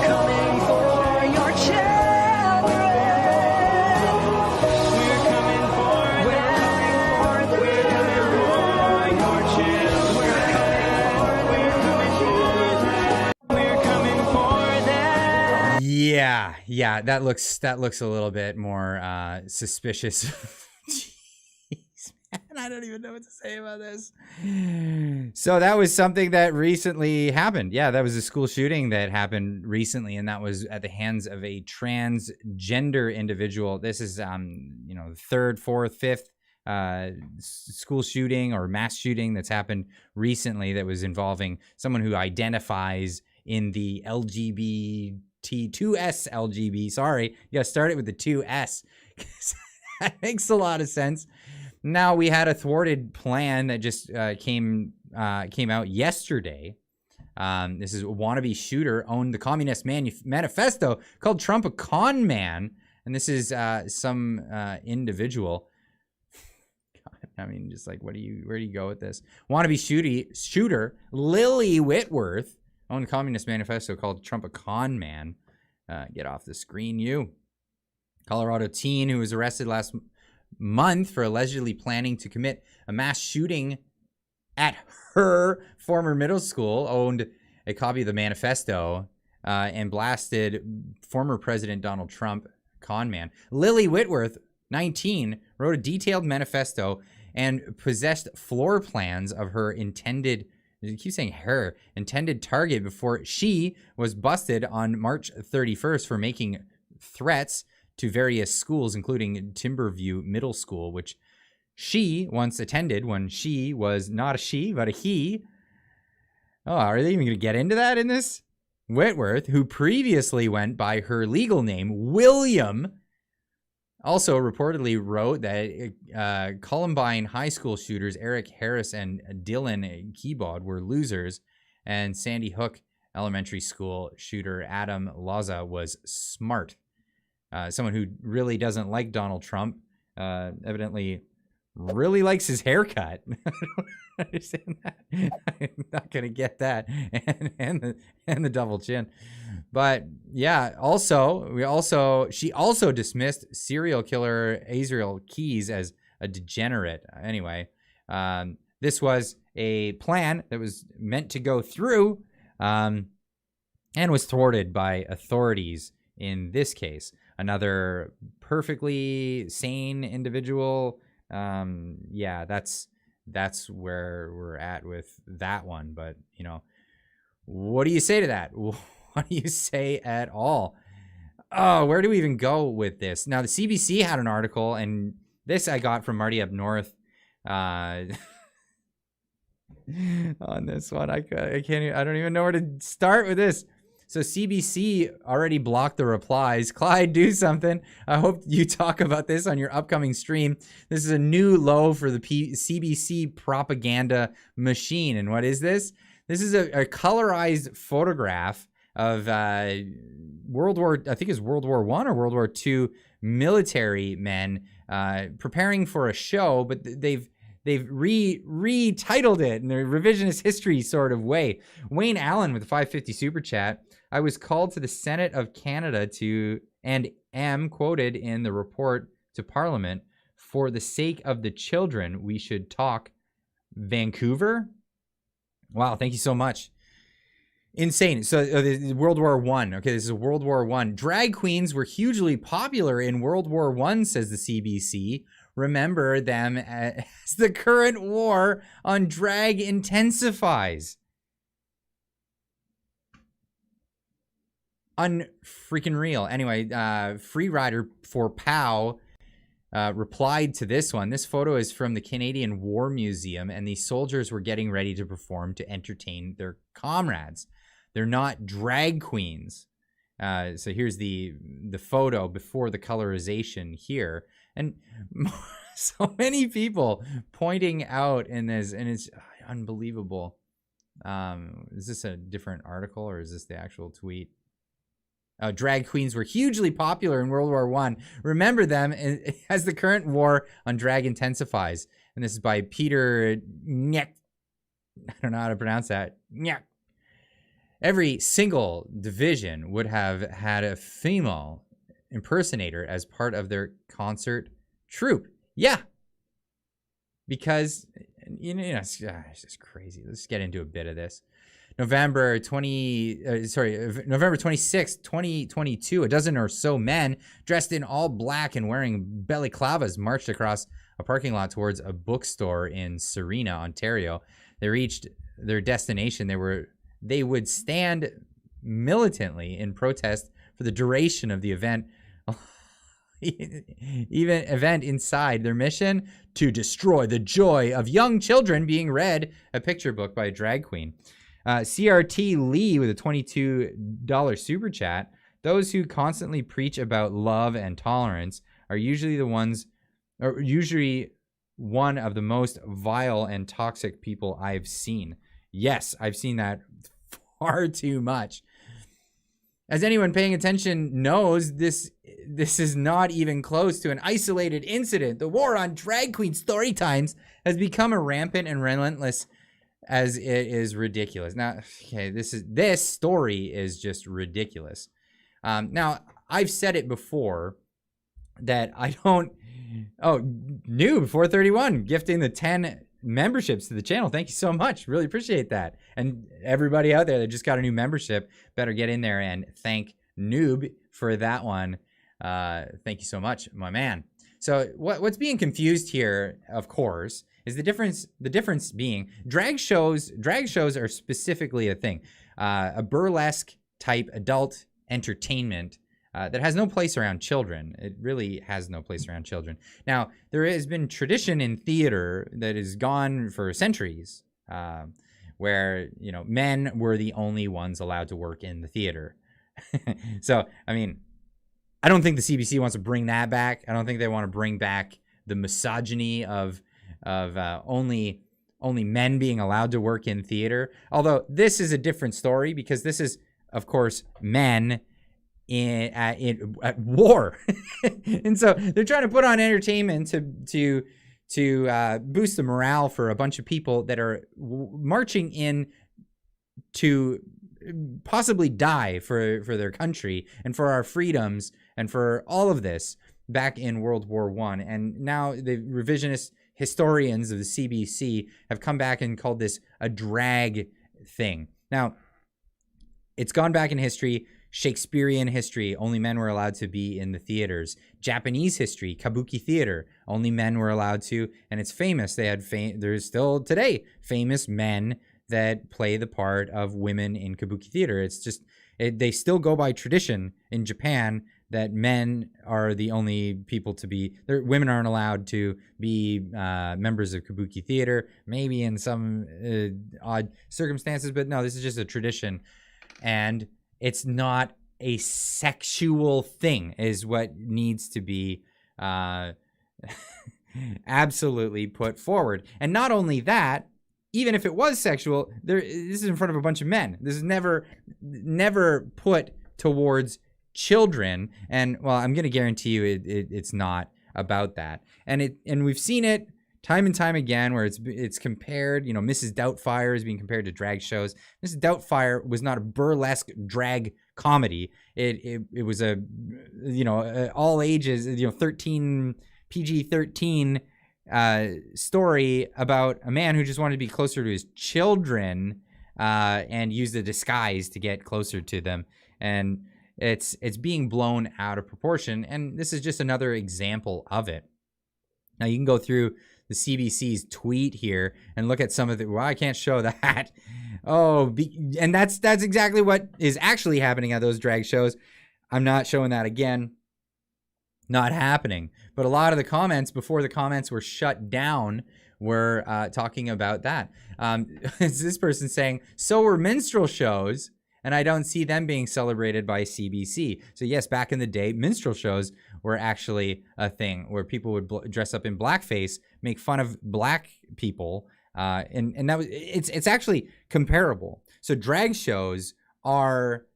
coming for your children. We're coming for them. We're coming for your children. We're coming for them. Yeah, that looks a little bit more suspicious. Jeez, man, I don't even know what to say about this. So that was something that recently happened. Yeah, that was a school shooting that happened recently, and that was at the hands of a transgender individual. This is third, fourth, fifth school shooting or mass shooting that's happened recently that was involving someone who identifies in the LGBT2S LGB. Sorry, you gotta start it with the 2S. That makes a lot of sense. Now we had a thwarted plan that just came out yesterday. This is a wannabe shooter owned the Communist Manifesto, called Trump a con man, and this is some individual. God, I mean, just like, where do you go with this? Wannabe shooter Lily Whitworth owned a Communist Manifesto called Trump a con man. Get off the screen, you. Colorado teen who was arrested last month for allegedly planning to commit a mass shooting at her former middle school, owned a copy of the manifesto and blasted former President Donald Trump, con man. Lily Whitworth, 19, wrote a detailed manifesto and possessed floor plans of her intended, I keep saying her, intended target before she was busted on March 31st for making threats to various schools, including Timberview Middle School, which she once attended when she was not a she, but a he. Oh, are they even going to get into that in this? Whitworth, who previously went by her legal name, William, also reportedly wrote that Columbine high school shooters Eric Harris and Dylan Keybod were losers, and Sandy Hook Elementary School shooter Adam Laza was smart. Someone who really doesn't like Donald Trump, evidently really likes his haircut. I don't understand that. I'm not gonna get that, and the double chin. But yeah, she also dismissed serial killer Azriel Keys as a degenerate. Anyway, this was a plan that was meant to go through, and was thwarted by authorities in this case. Another perfectly sane individual. Yeah, that's where we're at with that one. But, you know, what do you say to that? What do you say at all? Oh, where do we even go with this? Now, the CBC had an article, and this I got from Marty up north. On this one, I don't even know where to start with this. So CBC already blocked the replies. Clyde, do something. I hope you talk about this on your upcoming stream. This is a new low for the CBC propaganda machine. And what is this? This is a colorized photograph of World War I or World War II military men preparing for a show, but they've retitled it in a revisionist history sort of way. Wayne Allen with the 550 super chat. I was called to the Senate of Canada and am quoted in the report to Parliament, for the sake of the children, we should talk. Vancouver? Wow, thank you so much. Insane. So World War I. Okay, this is World War I. Drag queens were hugely popular in World War I, says the CBC. Remember them as the current war on drag intensifies. Unfreaking real. Anyway, Free Rider for POW replied to this one. This photo is from the Canadian War Museum, and these soldiers were getting ready to perform to entertain their comrades. They're not drag queens. So here's the photo before the colorization here. And so many people pointing out in this, and it's unbelievable. Is this a different article, or is this the actual tweet? Drag queens were hugely popular in World War I. Remember them as the current war on drag intensifies. And this is by Peter Nyek. I don't know how to pronounce that. Nyek. Every single division would have had a female impersonator as part of their concert troupe. Yeah. Because, you know, it's just crazy. Let's get into a bit of this. November 26, 2022, a dozen or so men dressed in all black and wearing balaclavas marched across a parking lot towards a bookstore in Sarnia, Ontario. They reached their destination. They would stand militantly in protest for the duration of the event. Event inside their mission to destroy the joy of young children being read a picture book by a drag queen. CRT Lee with a $22 super chat. Those who constantly preach about love and tolerance are usually one of the most vile and toxic people I've seen. Yes, I've seen that far too much. As anyone paying attention knows, this is not even close to an isolated incident. The war on drag queen story times has become a rampant and relentless as it is ridiculous. Now, okay, this story is just ridiculous. Now, I've said it before. that I don't. Oh, Noob 431 gifting the 10 memberships to the channel. Thank you so much. Really appreciate that. And everybody out there that just got a new membership, better get in there and thank Noob for that one. Thank you so much, my man. So what's being confused here, of course, is the difference being drag shows are specifically a thing, a burlesque type adult entertainment that has no place around children. It really has no place around children. Now, there has been tradition in theater that is gone for centuries, where, you know, men were the only ones allowed to work in the theater. So, I mean, I don't think the CBC wants to bring that back. I don't think they want to bring back the misogyny of only men being allowed to work in theater. Although this is a different story because this is, of course, men at war. And so they're trying to put on entertainment to boost the morale for a bunch of people that are marching in to possibly die for their country and for our freedoms and for all of this back in World War I. And now the revisionist historians of the CBC have come back and called this a drag thing. Now, it's gone back in history. Shakespearean history, only men were allowed to be in the theaters. Japanese history, kabuki theater, only men were allowed to, and it's famous. They had there's still today famous men that play the part of women in kabuki theater. It's just they still go by tradition in Japan that men are the only people to be. Women aren't allowed to be members of kabuki theater. Maybe in some odd circumstances, but no, this is just a tradition, and it's not a sexual thing is what needs to be absolutely put forward. And not only that, even if it was sexual, this is in front of a bunch of men. This is never put towards children. And well, I'm going to guarantee you it's not about that. And we've seen it time and time again where it's compared, you know, Mrs. Doubtfire is being compared to drag shows. Mrs. Doubtfire was not a burlesque drag comedy. It was a, you know, all ages, you know, PG-13 story about a man who just wanted to be closer to his children and used a disguise to get closer to them. And it's being blown out of proportion. And this is just another example of it. Now you can go through the CBC's tweet here and look at some of the, well, I can't show that. And that's exactly what is actually happening at those drag shows. I'm not showing that again. Not happening. But a lot of the comments before the comments were shut down were talking about that. It's this person saying, so were minstrel shows, and I don't see them being celebrated by CBC. So yes, back in the day, minstrel shows were actually a thing where people would dress up in blackface, make fun of black people, and that was it's actually comparable. So drag shows are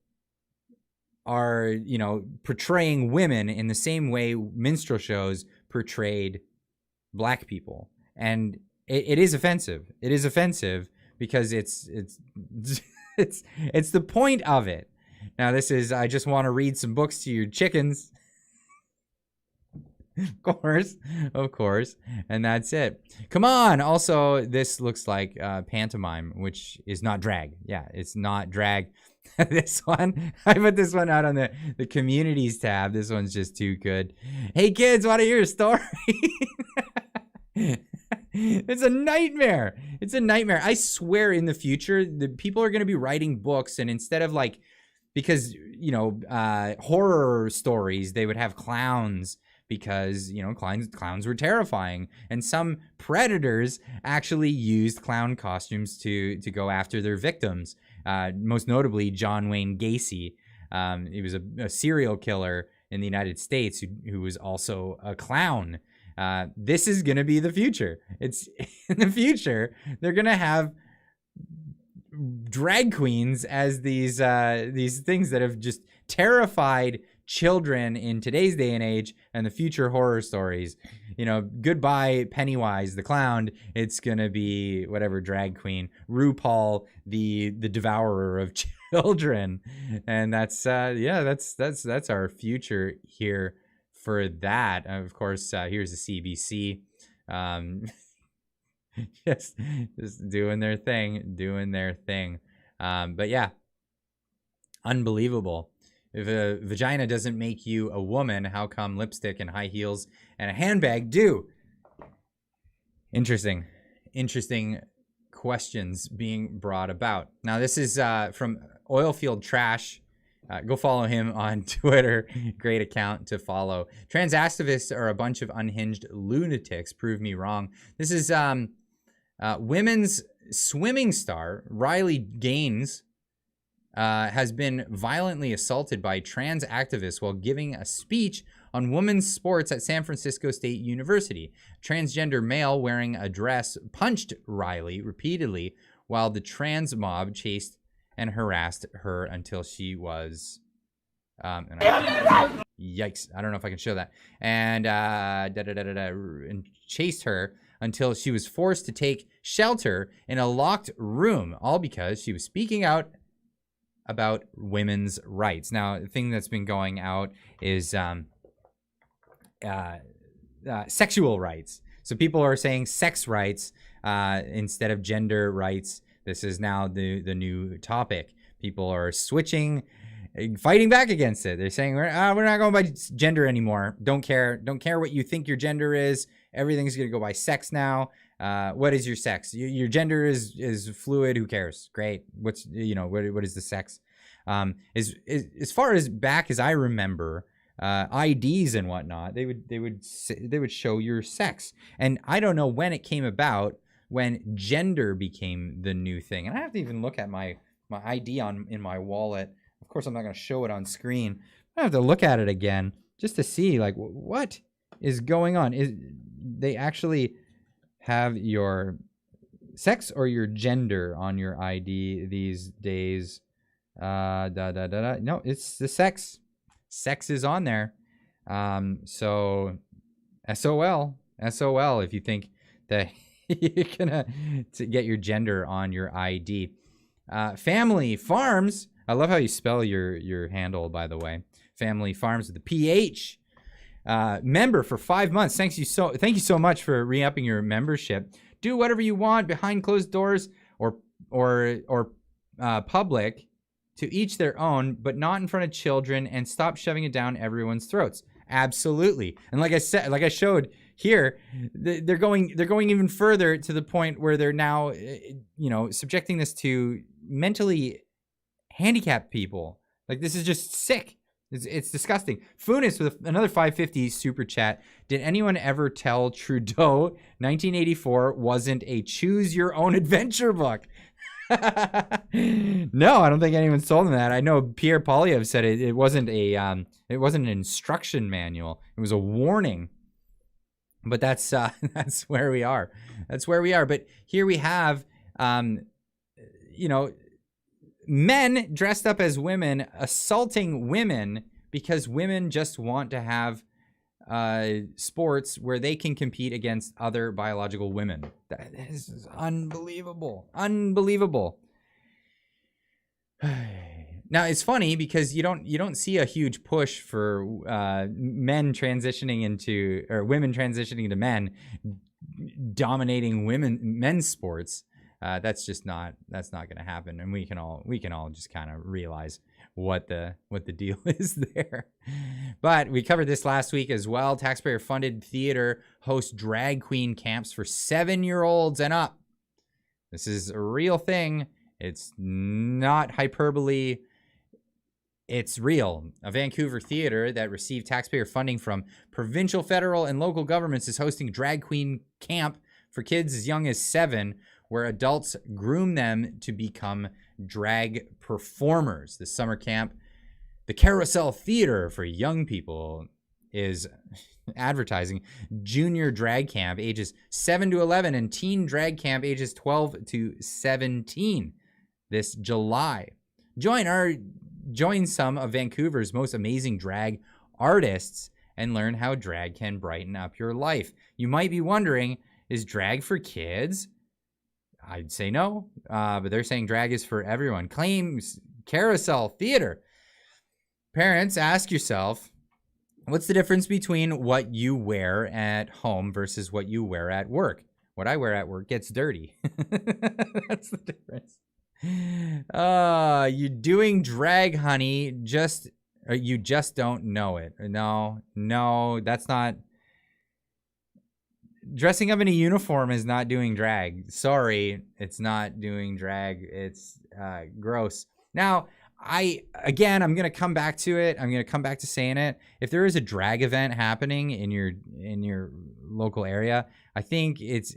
you know, portraying women in the same way minstrel shows portrayed black people, and it is offensive. It is offensive because it's the point of it. Now this is, I just want to read some books to your chickens. Of course, and that's it. Come on. Also, this looks like pantomime, which is not drag. Yeah, it's not drag. This one, I put this one out on the communities tab. This one's just too good. Hey kids, want to hear a story? It's a nightmare. It's a nightmare. I swear in the future, the people are going to be writing books, and instead of like, because, you know, horror stories, they would have clowns because, you know, clowns were terrifying. And some predators actually used clown costumes to go after their victims. Most notably, John Wayne Gacy. He was a serial killer in the United States who was also a clown. This is going to be the future. It's in the future. They're going to have drag queens as these things that have just terrified children in today's day and age, and the future horror stories. You know, goodbye Pennywise the clown. It's going to be whatever drag queen, RuPaul, the devourer of children. And that's our future here, for that. Of course, here's the CBC. Just doing their thing. But yeah, unbelievable. If a vagina doesn't make you a woman, how come lipstick and high heels and a handbag do? Interesting questions being brought about. Now, this is from Oilfield Trash. Go follow him on Twitter. Great account to follow. Trans activists are a bunch of unhinged lunatics. Prove me wrong. This is women's swimming star Riley Gaines has been violently assaulted by trans activists while giving a speech on women's sports at San Francisco State University. Transgender male wearing a dress punched Riley repeatedly while the trans mob chased and harassed her until she was yikes, I don't know if I can show that, and and chased her until she was forced to take shelter in a locked room, all because she was speaking out about women's rights. Now, the thing that's been going out is sexual rights. So people are saying sex rights instead of gender rights. This is now the new topic. People are switching, fighting back against it. They're saying we're not going by gender anymore. Don't care what you think your gender is. Everything's gonna go by sex now. What is your sex? Your gender is fluid. Who cares? Great. What's what is the sex? As far as back as I remember, IDs and whatnot, they would show your sex, and I don't know when it came about when gender became the new thing. And I have to even look at my ID in my wallet. Of course, I'm not going to show it on screen. I have to look at it again just to see like what is going on. They actually have your sex or your gender on your ID these days? No, it's the sex. Sex is on there. So SOL if you think that you're gonna get your gender on your ID. Family Farms. I love how you spell your handle, by the way. Family Farms with the PH. Member for 5 months. Thank you so much for re-upping your membership. Do whatever you want behind closed doors or public, to each their own, but not in front of children, and stop shoving it down everyone's throats. Absolutely. And like I said, like I showed here, they're going even further to the point where they're now subjecting this to mentally handicapped people. Like, this is just sick. It's disgusting. Funis with another 550 super chat. Did anyone ever tell Trudeau 1984 wasn't a choose your own adventure book? No, I don't think anyone's told him that. I know Pierre Poilievre said it wasn't an instruction manual. It was a warning. But that's where we are. That's where we are. But here we have men dressed up as women assaulting women because women just want to have sports where they can compete against other biological women. That is unbelievable. Unbelievable. Now, it's funny because you don't see a huge push for men transitioning into, or women transitioning to men dominating men's sports. That's not going to happen, and we can all just kind of realize what the deal is there. But we covered this last week as well. Taxpayer-funded theater hosts drag queen camps for 7-year-olds and up. This is a real thing. It's not hyperbole. It's real. A Vancouver theater that received taxpayer funding from provincial, federal, and local governments is hosting drag queen camp for kids as young as 7, where adults groom them to become drag performers. This summer camp, the Carousel Theater for young people, is advertising junior drag camp ages 7 to 11 and teen drag camp ages 12 to 17 this July. Join some of Vancouver's most amazing drag artists and learn how drag can brighten up your life. You might be wondering, is drag for kids? I'd say no, but they're saying drag is for everyone. Claims Carousel Theater. Parents, ask yourself, What's the difference between what you wear at home versus what you wear at work? What I wear at work gets dirty. That's the difference. You doing drag, honey, you just don't know it. No, that's not. Dressing up in a uniform is not doing drag. Sorry, it's not doing drag. It's gross. Now, I'm going to come back to it. I'm going to come back to saying it. If there is a drag event happening in your local area, I think it's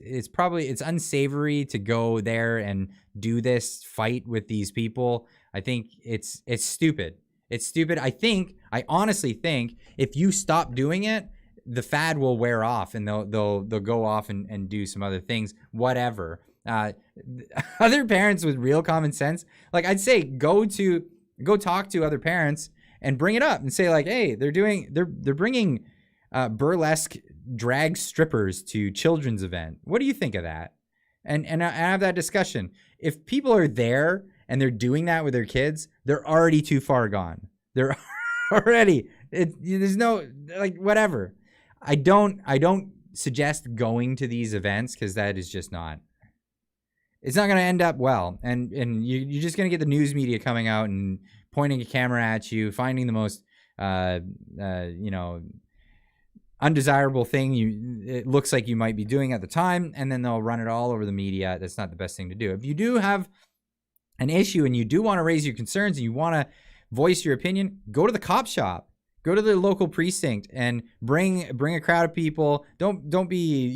unsavory to go there and do this fight with these people. I think it's stupid. It's stupid. I honestly think if you stop doing it, the fad will wear off and they'll go off and do some other things, whatever. Other parents with real common sense, like I'd say, go talk to other parents and bring it up and say like, hey, they're bringing burlesque drag strippers to children's event. What do you think of that? And have that discussion. If people are there and they're doing that with their kids, they're already too far gone. They're already, there's no, like, whatever. I don't suggest going to these events because that is just not, it's not going to end up well. And you're just going to get the news media coming out and pointing a camera at you, finding the most, undesirable thing it looks like you might be doing at the time, and then they'll run it all over the media. That's not the best thing to do. If you do have an issue and you do want to raise your concerns and you want to voice your opinion, go to the cop shop. Go to the local precinct and bring a crowd of people. Don't be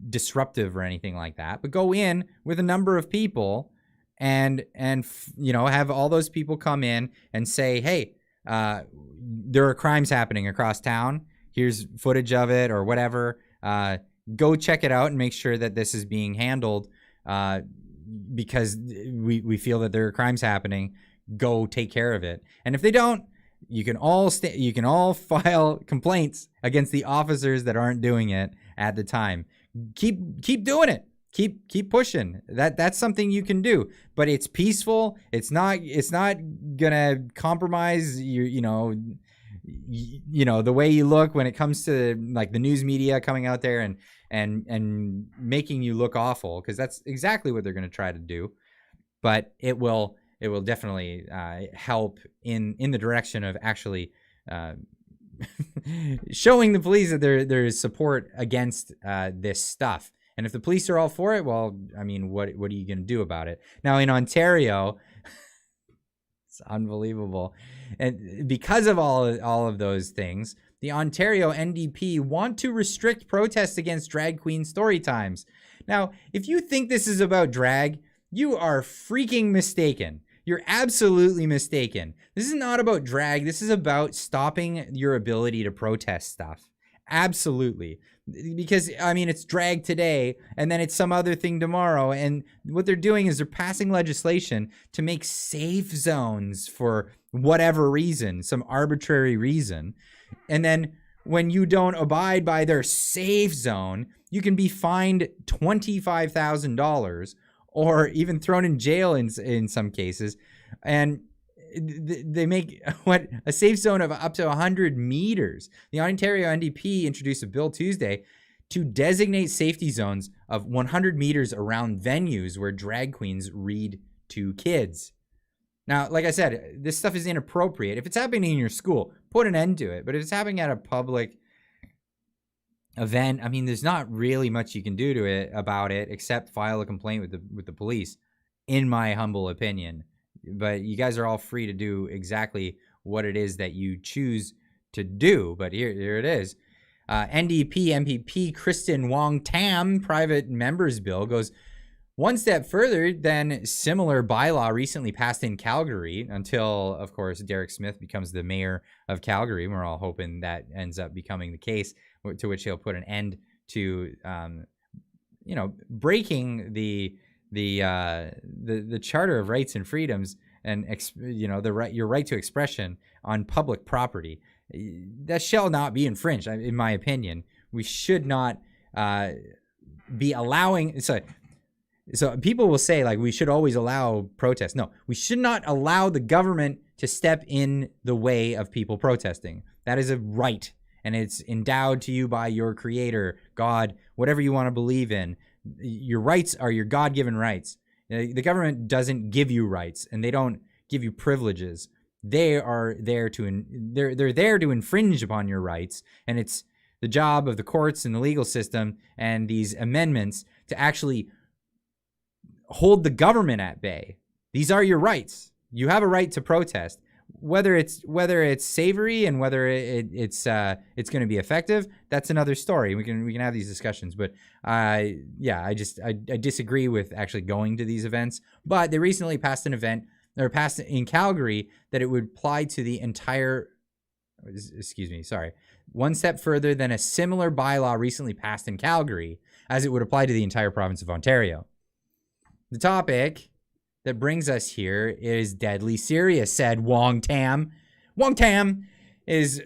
disruptive or anything like that. But go in with a number of people and have all those people come in and say, hey, there are crimes happening across town. Here's footage of it or whatever. Go check it out and make sure that this is being handled because we feel that there are crimes happening. Go take care of it. And if they don't, you can all file complaints against the officers that aren't doing it at the time. Keep doing it. Keep pushing. That's something you can do. But it's peaceful. It's not gonna compromise the way you look when it comes to like the news media coming out there and making you look awful, because that's exactly what they're gonna try to do. But it will definitely help in the direction of actually showing the police that there is support against this stuff. And if the police are all for it, well, I mean, what are you going to do about it? Now, in Ontario, it's unbelievable. And because of all of those things, the Ontario NDP want to restrict protests against drag queen story times. Now, if you think this is about drag, you are freaking mistaken. You're absolutely mistaken. This is not about drag. This is about stopping your ability to protest stuff. Absolutely. Because, I mean, it's drag today, and then it's some other thing tomorrow. And what they're doing is they're passing legislation to make safe zones for whatever reason, some arbitrary reason. And then when you don't abide by their safe zone, you can be fined $25,000 or even thrown in jail in some cases. And they make a safe zone of up to 100 meters. The Ontario NDP introduced a bill Tuesday to designate safety zones of 100 meters around venues where drag queens read to kids. Now, like I said, this stuff is inappropriate. If it's happening in your school, put an end to it. But if it's happening at a public event, I mean, there's not really much you can do about it except file a complaint with the police, in my humble opinion. But you guys are all free to do exactly what it is that you choose to do. But here it is. NDP MPP Kristen Wong Tam private members bill goes one step further than similar bylaw recently passed in Calgary, until, of course, Derek Smith becomes the mayor of Calgary. We're all hoping that ends up becoming the case, to which he'll put an end to, breaking the Charter of Rights and Freedoms and your right to expression on public property. That shall not be infringed, in my opinion. We should not be allowing. So So people will say, like, we should always allow protests. No, we should not allow the government to step in the way of people protesting. That is a right, and it's endowed to you by your creator, God, whatever you want to believe in. Your rights are your God-given rights. The government doesn't give you rights, and they don't give you privileges. They are there they're there to infringe upon your rights, and it's the job of the courts and the legal system and these amendments to actually hold the government at bay. These are your rights. You have a right to protest, whether it's savory and whether it's going to be effective. That's another story. We can have these discussions, but I disagree with actually going to these events. But they recently passed an event, or passed in Calgary, that it would apply to the entire. One step further than a similar bylaw recently passed in Calgary, as it would apply to the entire province of Ontario. The topic that brings us here is deadly serious, said Wong Tam. Wong Tam is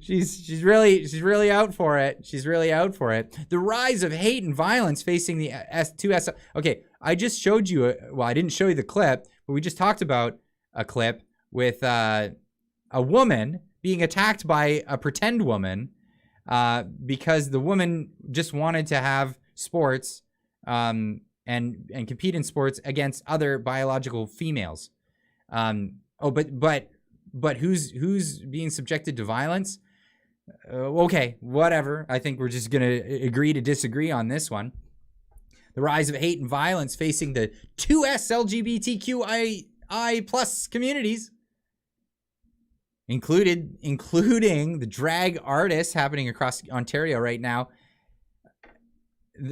she's really out for it. She's really out for it. The rise of hate and violence facing the S2S. Okay, I just showed you. I didn't show you the clip, but we just talked about a clip with a woman being attacked by a pretend woman because the woman just wanted to have sports and compete in sports against other biological females. But who's being subjected to violence? Okay, whatever. I think we're just gonna agree to disagree on this one. The rise of hate and violence facing the 2S LGBTQI plus communities, including the drag artists happening across Ontario right now,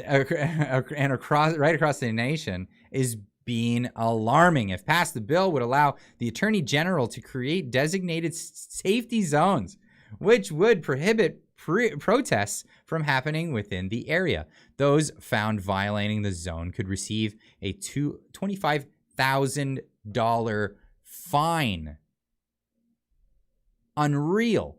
and right across the nation, is being alarming. If passed, the bill would allow the Attorney General to create designated safety zones, which would prohibit protests from happening within the area. Those found violating the zone could receive a $25,000 fine. Unreal.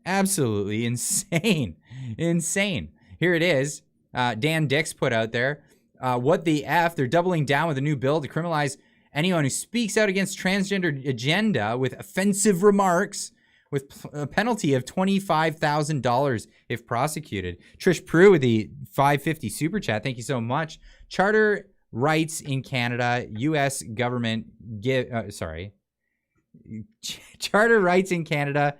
Absolutely insane. Insane. Here it is. Dan Dix put out there. What the F? They're doubling down with a new bill to criminalize anyone who speaks out against transgender agenda with offensive remarks, with a penalty of $25,000 if prosecuted. Trish Prue with the $5.50 super chat. Thank you so much. Charter rights in Canada, U.S. government Charter rights in Canada,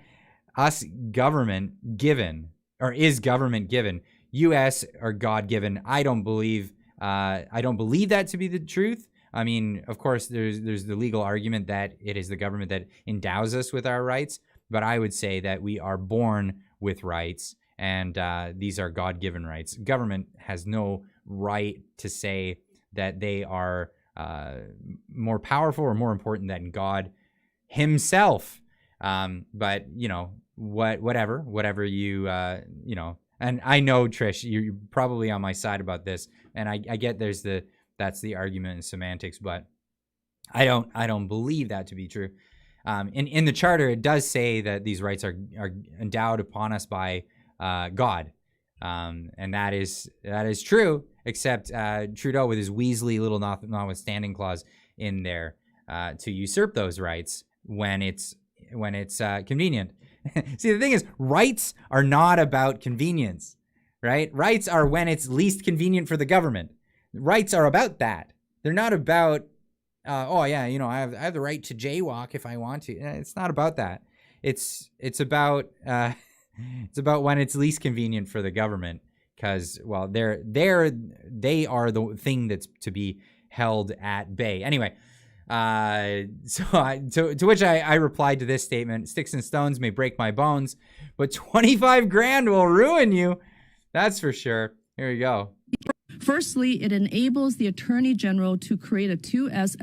us government given, or is government given. U.S. are God given. I don't believe that to be the truth. I mean, of course, there's the legal argument that it is the government that endows us with our rights, but I would say that we are born with rights, and these are God-given rights. Government has no right to say that they are more powerful or more important than God himself. But whatever you and I know, Trish, you're probably on my side about this, and I get that's the argument in semantics, but I don't believe that to be true. In the charter, it does say that these rights are endowed upon us by God, and that is true. Except Trudeau with his Weasley little notwithstanding clause in there to usurp those rights when it's convenient. See, the thing is, rights are not about convenience, right? Rights are when it's least convenient for the government. Rights are about that. They're not about, I have the right to jaywalk if I want to. It's not about that. It's about when it's least convenient for the government, because they are the thing that's to be held at bay. Anyway. To which I replied to this statement: sticks and stones may break my bones, but 25 grand will ruin you. That's for sure. Here we go. Firstly, it enables the Attorney General to create a 2S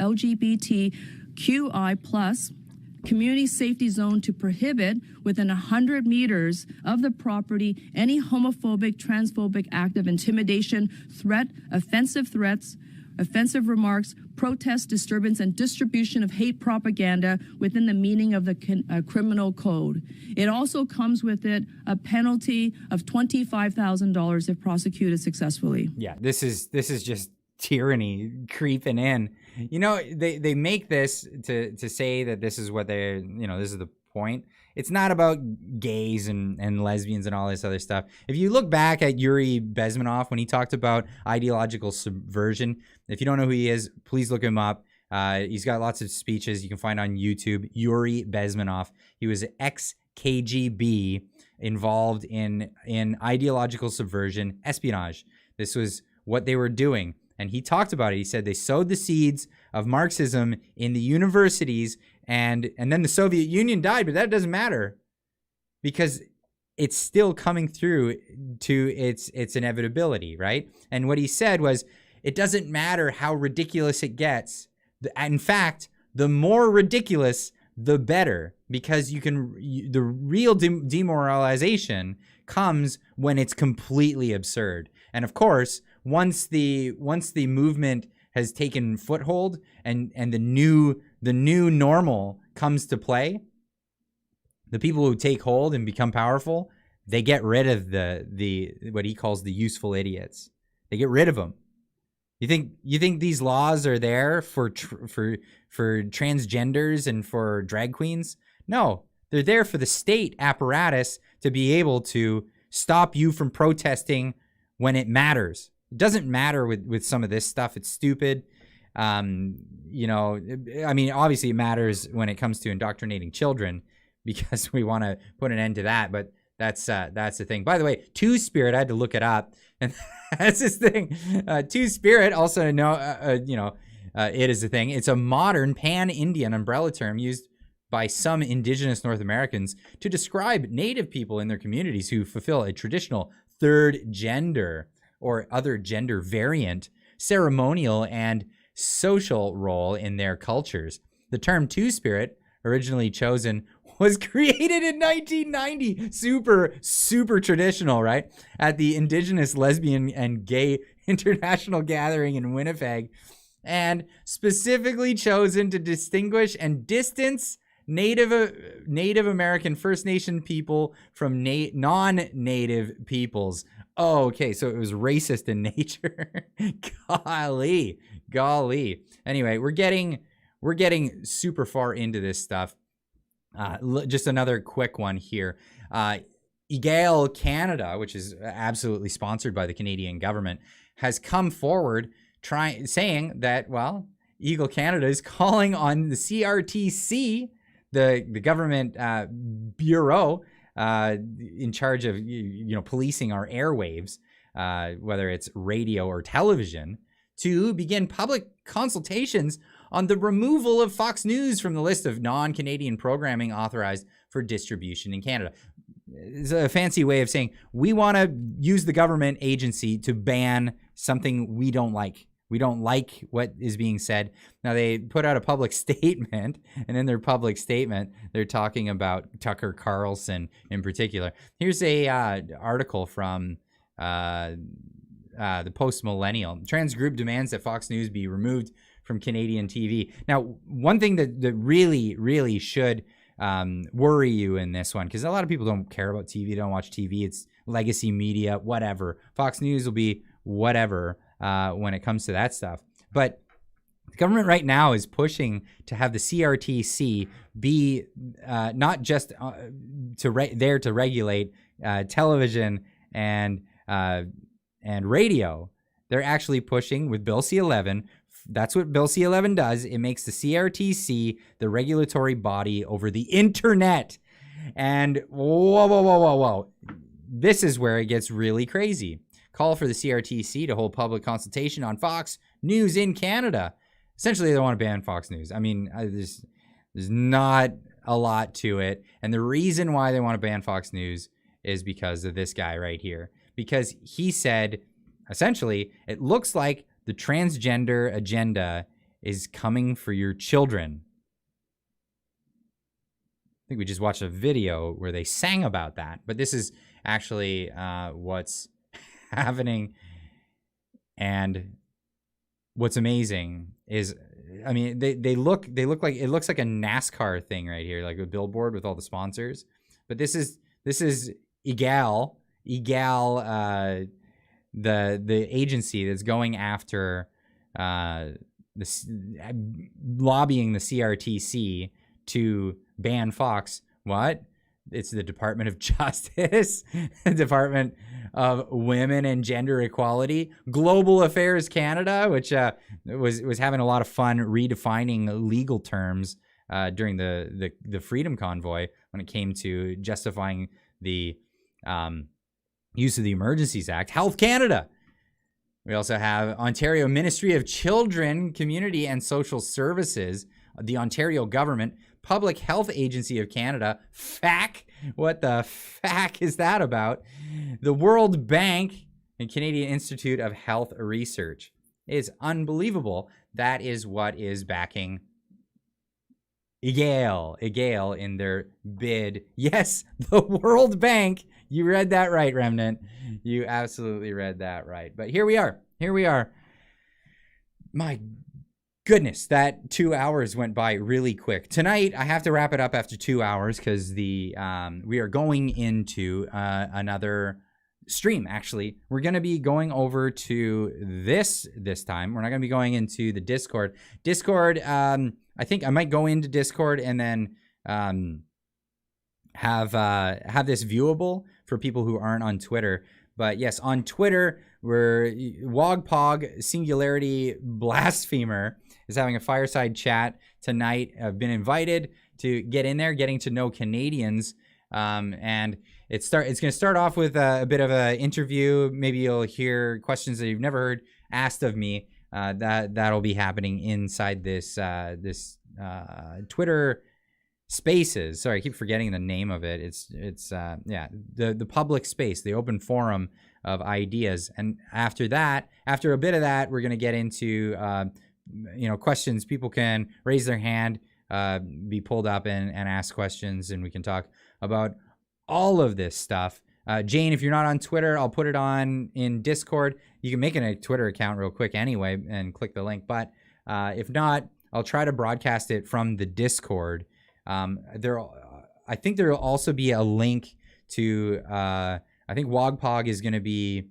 LGBTQI plus community safety zone to prohibit within 100 meters of the property any homophobic, transphobic act of intimidation, threat, offensive threats, offensive remarks, protest, disturbance, and distribution of hate propaganda within the meaning of the criminal code. It also comes with it a penalty of $25,000 if prosecuted successfully. Yeah, this is just tyranny creeping in. You know, they make this to say that this is what they're, you know, this is the point. It's not about gays and lesbians and all this other stuff. If you look back at Yuri Bezmenov when he talked about ideological subversion, if you don't know who he is, please look him up. He's got lots of speeches you can find on YouTube. Yuri Bezmenov. He was ex-KGB involved in ideological subversion, espionage. This was what they were doing. And he talked about it. He said they sowed the seeds of Marxism in the universities, and then the Soviet Union died, but that doesn't matter because it's still coming through to its inevitability, right? And what he said was, it doesn't matter how ridiculous it gets. In fact, the more ridiculous, the better, because the real demoralization comes when it's completely absurd. And of course, once the movement has taken foothold and the new normal comes to play, the people who take hold and become powerful, they get rid of the what he calls the useful idiots. They get rid of them. You think these laws are there for transgenders and for drag queens? No, they're there for the state apparatus to be able to stop you from protesting when it matters. It doesn't matter with some of this stuff. It's stupid. You know, I mean, obviously it matters when it comes to indoctrinating children because we want to put an end to that. But that's the thing. By the way, Two-Spirit, I had to look it up, and that's this thing. Two-Spirit, also it is a thing. It's a modern pan-Indian umbrella term used by some indigenous North Americans to describe Native people in their communities who fulfill a traditional third gender or other gender variant, ceremonial and social role in their cultures. The term Two-Spirit, originally chosen, was created in 1990. Super traditional, right? At the Indigenous Lesbian and Gay International Gathering in Winnipeg, and specifically chosen to distinguish and distance Native American First Nation people from non-Native peoples. Oh, okay, so it was racist in nature. Golly. Anyway, we're getting super far into this stuff. Just another quick one here. Eagle Canada, which is absolutely sponsored by the Canadian government, has come forward saying that, well, Eagle Canada is calling on the CRTC, the government bureau in charge of policing our airwaves, whether it's radio or television, to begin public consultations on the removal of Fox News from the list of non-Canadian programming authorized for distribution in Canada. It's a fancy way of saying we want to use the government agency to ban something we don't like. We don't like what is being said. Now, they put out a public statement, and in their public statement, they're talking about Tucker Carlson in particular. Here's a article from the Post-Millennial. Trans group demands that Fox News be removed from Canadian TV. Now, one thing that really should worry you in this one, because a lot of people don't care about TV, don't watch TV, it's legacy media, whatever. Fox News will be whatever when it comes to that stuff. But the government right now is pushing to have the CRTC be not just there to regulate television and radio. They're actually pushing with Bill C-11. That's what Bill C-11 does. It makes the CRTC the regulatory body over the internet. And whoa. This is where it gets really crazy. Call for the CRTC to hold public consultation on Fox News in Canada. Essentially, they want to ban Fox News. I mean, there's not a lot to it. And the reason why they want to ban Fox News is because of this guy right here. Because he said, essentially, it looks like the transgender agenda is coming for your children. I think we just watched a video where they sang about that. But this is actually what's happening. And what's amazing is, I mean, they look like, it looks like a NASCAR thing right here, like a billboard with all the sponsors. But this is EGAL, the agency that's going after lobbying the CRTC to ban Fox. What? It's the Department of Justice, Department of Women and Gender Equality, Global Affairs Canada, which was having a lot of fun redefining legal terms during the Freedom Convoy when it came to justifying the use of the Emergencies Act. Health Canada. We also have Ontario Ministry of Children, Community and Social Services, the Ontario Government, Public Health Agency of Canada, FAC. What the FAC is that about? The World Bank and Canadian Institute of Health Research. It's unbelievable. That is what is backing EGAL in their bid. Yes, the World Bank. You read that right, Remnant. You absolutely read that right. But here we are. My goodness, that 2 hours went by really quick. Tonight, I have to wrap it up after 2 hours because we are going into another stream. Actually, we're going to be going over to this time. We're not going to be going into the Discord. I think I might go into Discord and then have this viewable for people who aren't on Twitter. But yes, on Twitter, we're Wogpog Singularity Blasphemer is having a fireside chat tonight. I've been invited to get in there, getting to know Canadians, and it's going to start off with a bit of an interview. Maybe you'll hear questions that you've never heard asked of me. That'll be happening inside this Twitter Spaces. Sorry, I keep forgetting the name of it. It's the public space, the open forum of ideas. And after a bit of that, we're going to get into questions. People can raise their hand, be pulled up and ask questions, and we can talk about all of this stuff. Jane, if you're not on Twitter, I'll put it on in Discord. You can make a Twitter account real quick anyway and click the link. But if not, I'll try to broadcast it from the Discord. I think there will also be a link to, I think Wogpog is going to be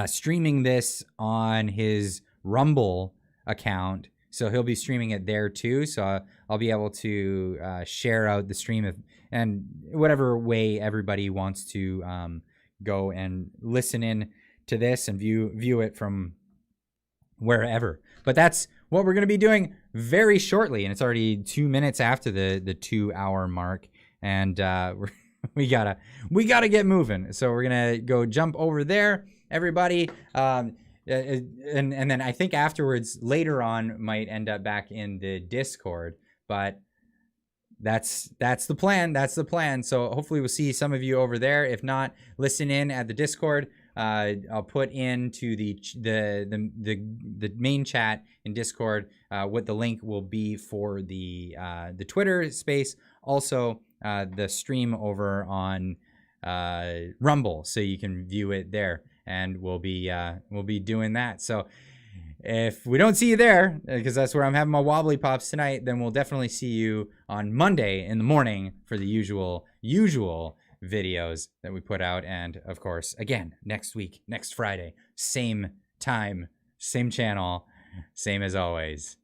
streaming this on his Rumble account. So he'll be streaming it there too. So I'll be able to share out the stream and whatever way everybody wants to go and listen in to this and view it from wherever. But that's what we're going to be doing very shortly, and it's already 2 minutes after the 2 hour mark, and we gotta get moving. So we're gonna go jump over there, everybody, and then I think afterwards later on might end up back in the Discord, but that's the plan. That's the plan. So hopefully we'll see some of you over there. If not, listen in at the Discord. I'll put into the main chat in Discord what the link will be for the Twitter space. Also, the stream over on Rumble, so you can view it there, and we'll be doing that. So if we don't see you there, because that's where I'm having my wobbly pops tonight, then we'll definitely see you on Monday in the morning for the usual videos that we put out. And of course, again, next week, next Friday, same time, same channel, same as always.